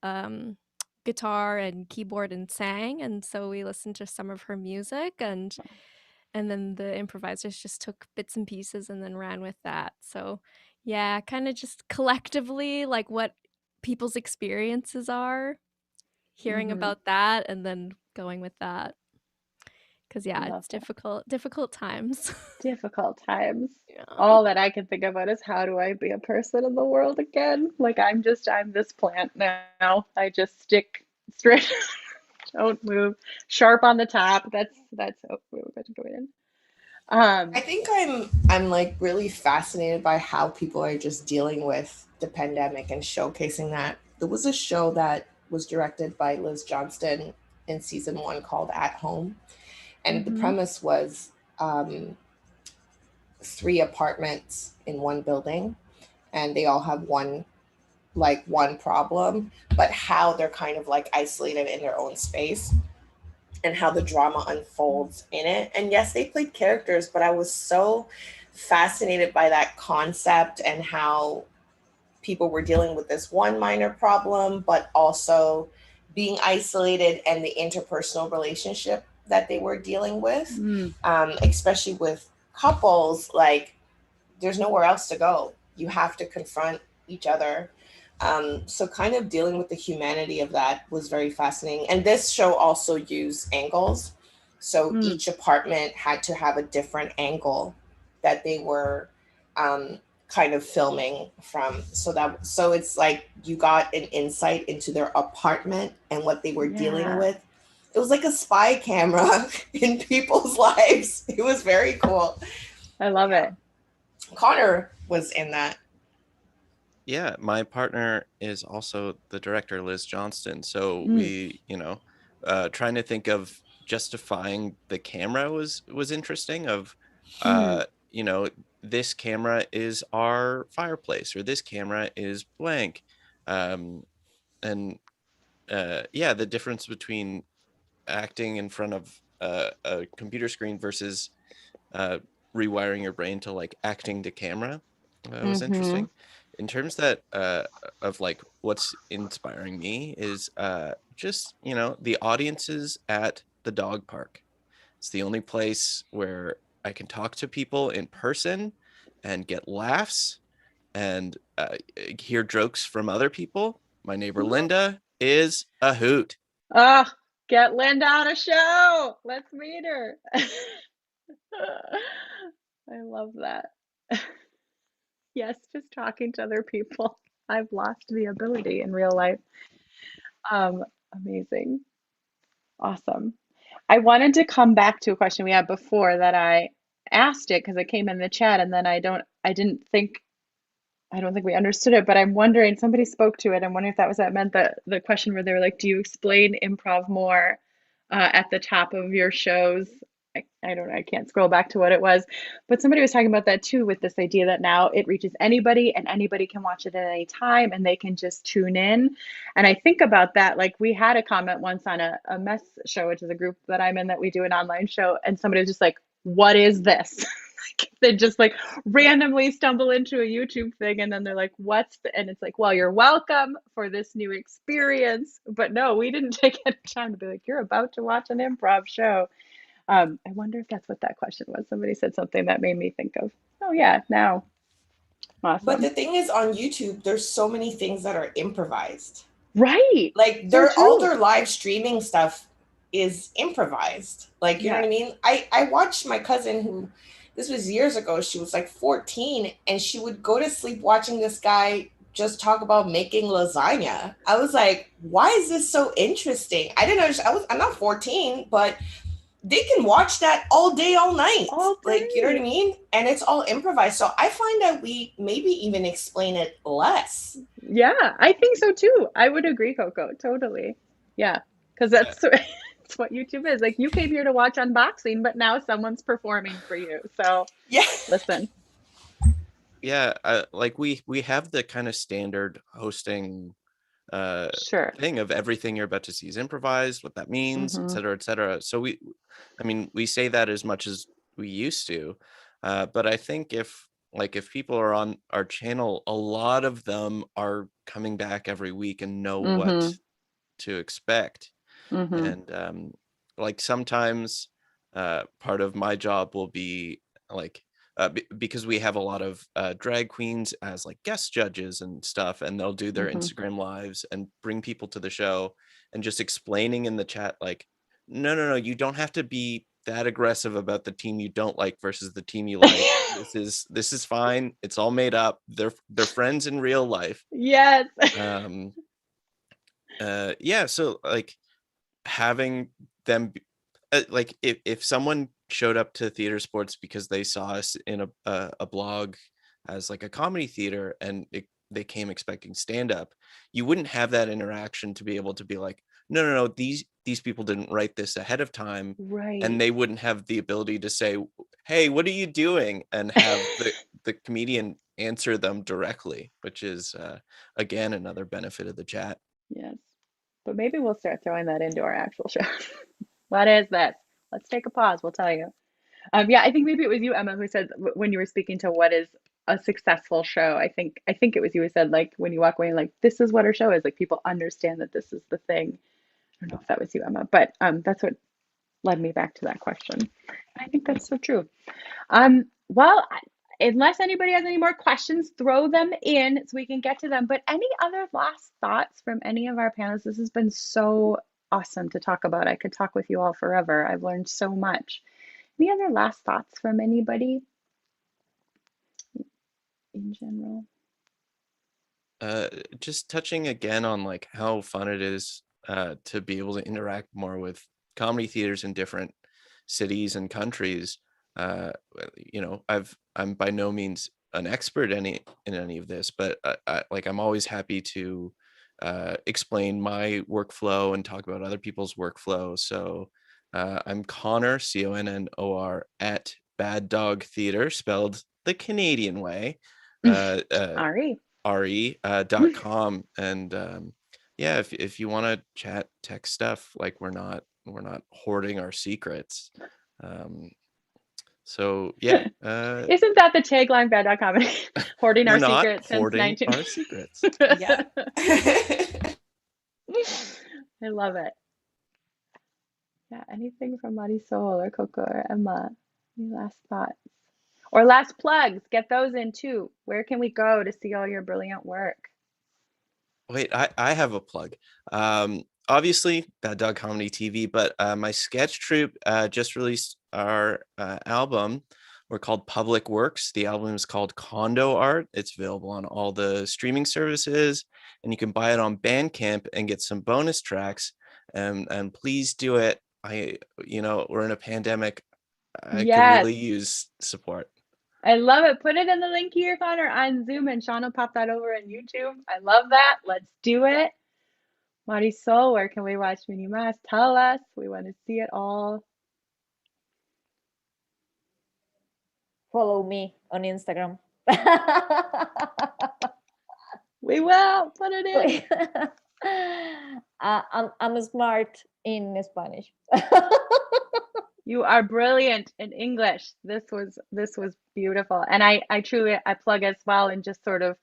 guitar and keyboard and sang, and so we listened to some of her music, and then the improvisers just took bits and pieces and then ran with that. So yeah, kind of just collectively, like, what people's experiences are, hearing about that and then going with that. Because yeah, it's difficult times. Difficult times. All that I can think about is how do I be a person in the world again? Like I'm this plant now. I just stick straight, don't move, sharp on the top. That's oh, we were about to go in. I think I'm like really fascinated by how people are just dealing with the pandemic and showcasing that. There was a show that was directed by Liz Johnston in season 1 called At Home. And the premise was 3 apartments in one building, and they all have one problem, but how they're kind of like isolated in their own space and how the drama unfolds in it. And yes, they played characters, but I was so fascinated by that concept and how people were dealing with this one minor problem, but also being isolated and the interpersonal relationship that they were dealing with, especially with couples. Like there's nowhere else to go. You have to confront each other. So kind of dealing with the humanity of that was very fascinating. And this show also used angles. So each apartment had to have a different angle that they were kind of filming from. So it's like you got an insight into their apartment and what they were dealing with. It was like a spy camera in people's lives. It was very cool. I love it. Connor was in that. Yeah, my partner is also the director, Liz Johnston. So we, trying to think of justifying the camera was interesting. Of, this camera is our fireplace, or this camera is blank. And yeah, the difference between acting in front of a computer screen versus rewiring your brain to like acting to camera was interesting. In terms that of like what's inspiring me is just, you know, the audiences at the dog park. It's the only place where I can talk to people in person and get laughs and hear jokes from other people. My neighbor Linda is a hoot. Oh, get Linda on a show. Let's meet her. I love that. Yes, just talking to other people. I've lost the ability in real life. Um, Amazing. Awesome. I wanted to come back to a question we had before that I asked it because it came in the chat and then I don't think we understood it, but I'm wondering, somebody spoke to it. I'm wondering if that meant the question where they were like, do you explain improv more at the top of your shows? I don't know, I can't scroll back to what it was, but somebody was talking about that too, with this idea that now it reaches anybody and anybody can watch it at any time and they can just tune in. And I think about that, like we had a comment once on a mess show, which is a group that I'm in that we do an online show, and somebody was just like, what is this? They just like randomly stumble into a YouTube thing and then they're like, and it's like, well, you're welcome for this new experience. But no, we didn't take any time to be like, you're about to watch an improv show. I wonder if that's what that question was. Somebody said something that made me think of, oh yeah, now. Awesome. But the thing is, on YouTube, there's so many things that are improvised. Right. Like all their live streaming stuff is improvised. Like, you know what I mean? I watched my cousin who, this was years ago, she was like 14 and she would go to sleep watching this guy just talk about making lasagna. I was like, why is this so interesting? I didn't understand. I'm not 14, but they can watch that all day, all night. Like, you know what I mean? And it's all improvised. So I find that we maybe even explain it less. Yeah, I think so too. I would agree, Coko. Totally. Yeah, because that's it's what YouTube is. Like, you came here to watch unboxing, but now someone's performing for you. So yeah, listen. Yeah, like we have the kind of standard hosting thing of everything you're about to see is improvised, what that means, et cetera, et cetera. So we say that as much as we used to, but I think if people are on our channel, a lot of them are coming back every week and know what to expect. And like sometimes part of my job will be like, because we have a lot of drag queens as like guest judges and stuff, and they'll do their Instagram lives and bring people to the show, and just explaining in the chat like, no, you don't have to be that aggressive about the team you don't like versus the team you like. This is fine. It's all made up. They're friends in real life. Yes. Yeah. So like having them like if someone showed up to Theater Sports because they saw us in a blog as like a comedy theater and they came expecting stand-up, you wouldn't have that interaction to be able to be like, no, these people didn't write this ahead of time, right? And they wouldn't have the ability to say, hey, what are you doing, and have the comedian answer them directly, which is again another benefit of the chat. Yes, but maybe we'll start throwing that into our actual show. What is this? Let's take a pause. We'll tell you. Yeah, I think maybe it was you, Emma, who said when you were speaking to what is a successful show. I think it was you who said, like, when you walk away, like, this is what our show is. Like, people understand that this is the thing. I don't know if that was you, Emma, but that's what led me back to that question. And I think that's so true. Well, unless anybody has any more questions, throw them in so we can get to them. But any other last thoughts from any of our panelists? This has been so awesome to talk about. I could talk with you all forever. I've learned so much. Any other last thoughts from anybody in general? Just touching again on like how fun it is to be able to interact more with comedy theaters in different cities and countries. You know, I'm by no means an expert in any of this, but I'm always happy to explain my workflow and talk about other people's workflow. So I'm Connor, Connor, at Bad Dog Theater, spelled the Canadian way, re.com. And yeah, if you want to chat tech stuff, like we're not hoarding our secrets. So yeah, isn't that the tagline bad comedy? Hoarding our secrets since hoarding 19 our secrets. Yeah. I love it. Yeah, anything from Marisol or Coko or Emma? Any last thoughts? Or last plugs? Get those in too. Where can we go to see all your brilliant work? Wait, I have a plug. Obviously, Bad Dog Comedy TV, but my sketch troupe just released our album. We're called Public Works. The album is called Condo Art. It's available on all the streaming services, and you can buy it on Bandcamp and get some bonus tracks. And please do it. We're in a pandemic. I could really use support. I love it. Put it in the link here, Connor, on Zoom, and Sean will pop that over on YouTube. I love that. Let's do it. Marisol, where can we watch Minimas? Tell us. We want to see it all. Follow me on Instagram. We will put it in. I'm smart in Spanish. You are brilliant in English. This was beautiful. And I truly plug as well, and just sort of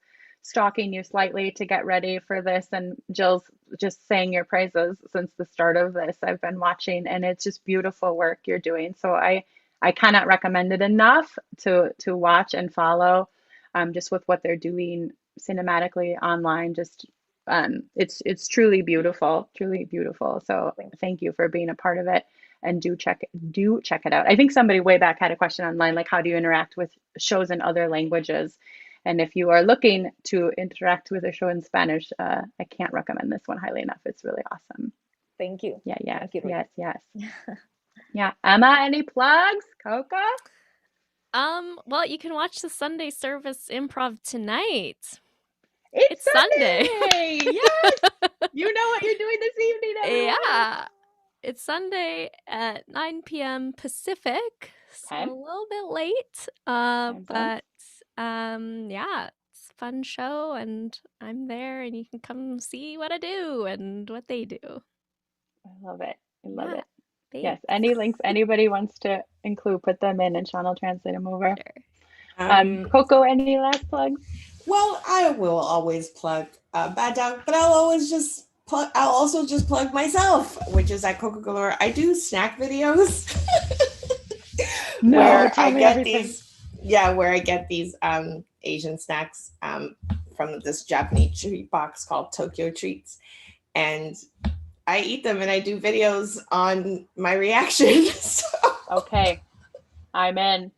stalking you slightly to get ready for this. And Jill's just saying your praises since the start of this. I've been watching, and it's just beautiful work you're doing. So I cannot recommend it enough to watch and follow, just with what they're doing cinematically online. Just it's truly beautiful, truly beautiful. So thank you for being a part of it. And do check it out. I think somebody way back had a question online, like, how do you interact with shows in other languages? And if you are looking to interact with a show in Spanish, I can't recommend this one highly enough. It's really awesome. Thank you. Yeah, Thank you, yes. Yeah, Emma, any plugs? Coko? Well, you can watch the Sunday Service Improv tonight. It's Sunday. Yes. You know what you're doing this evening, everyone. Yeah. It's Sunday at 9 p.m. Pacific, so a little bit late. But yeah, it's a fun show, and I'm there, and you can come see what I do and what they do. I love it. I love it. Thanks. Yes. Any links anybody wants to include, put them in, and Sean will translate them over. Sure. Coko, any last plugs? Well, I will always plug Bad Dog, but I'll also just plug myself, which is at Coco Galore. I do snack videos where I get these Asian snacks from this Japanese treat box called Tokyo Treats, and I eat them and I do videos on my reaction. Okay, I'm in.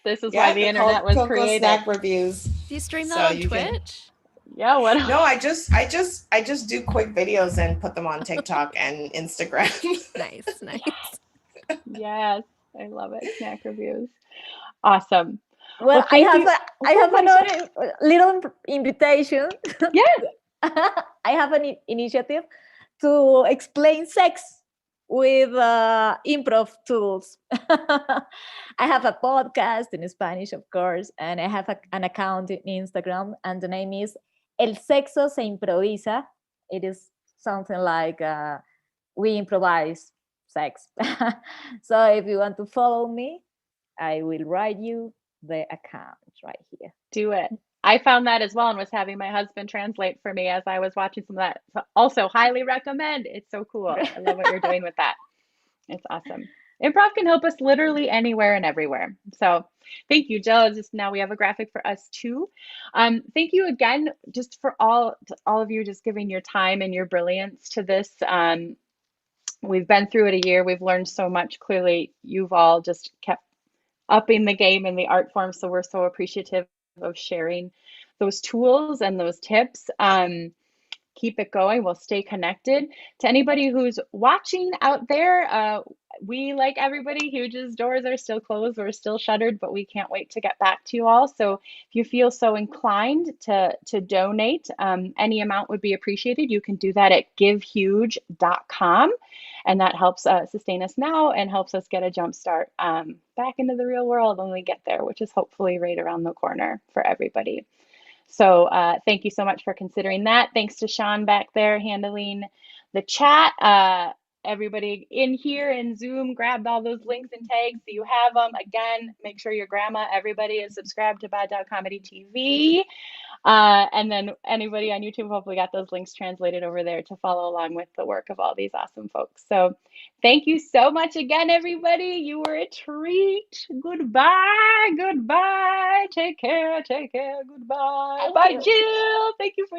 This is why the internet was Coco created. Snack reviews. Do you stream that on Twitch? Yeah, what? No, I just do quick videos and put them on TikTok and Instagram. Nice. Yes, I love it. Snack reviews. Awesome. Well, I have another little invitation. Yes. I have an initiative to explain sex with improv tools. I have a podcast in Spanish, of course, and I have an account in Instagram, and the name is El Sexo Se Improvisa. It is something like we improvise sex. So if you want to follow me, I will write you the account right here. Do it. I found that as well, and was having my husband translate for me as I was watching some of that. So also highly recommend. It's so cool. I love what you're doing with that. It's awesome. Improv can help us literally anywhere and everywhere. So thank you, Jill. Just now we have a graphic for us too. Thank you again, just for all of you just giving your time and your brilliance to this. We've been through it a year. We've learned so much. Clearly, you've all just kept upping the game in the art form. So we're so appreciative of sharing those tools and those tips. Keep it going. We'll stay connected. To anybody who's watching out there, we, like everybody, Huge's doors are still closed. We're still shuttered, but we can't wait to get back to you all. So if you feel so inclined to donate, any amount would be appreciated. You can do that at givehuge.com. And that helps sustain us now and helps us get a jump start back into the real world when we get there, which is hopefully right around the corner for everybody. So thank you so much for considering that. Thanks to Sean back there handling the chat. Everybody in here in Zoom grabbed all those links and tags so you have them. Again, make sure your grandma, everybody is subscribed to Bad Dog Comedy TV. And then anybody on YouTube hopefully got those links translated over there to follow along with the work of all these awesome folks. So thank you so much again, everybody. You were a treat. Goodbye. Goodbye. Take care. Take care. Goodbye. Bye, Jill. Thank you for your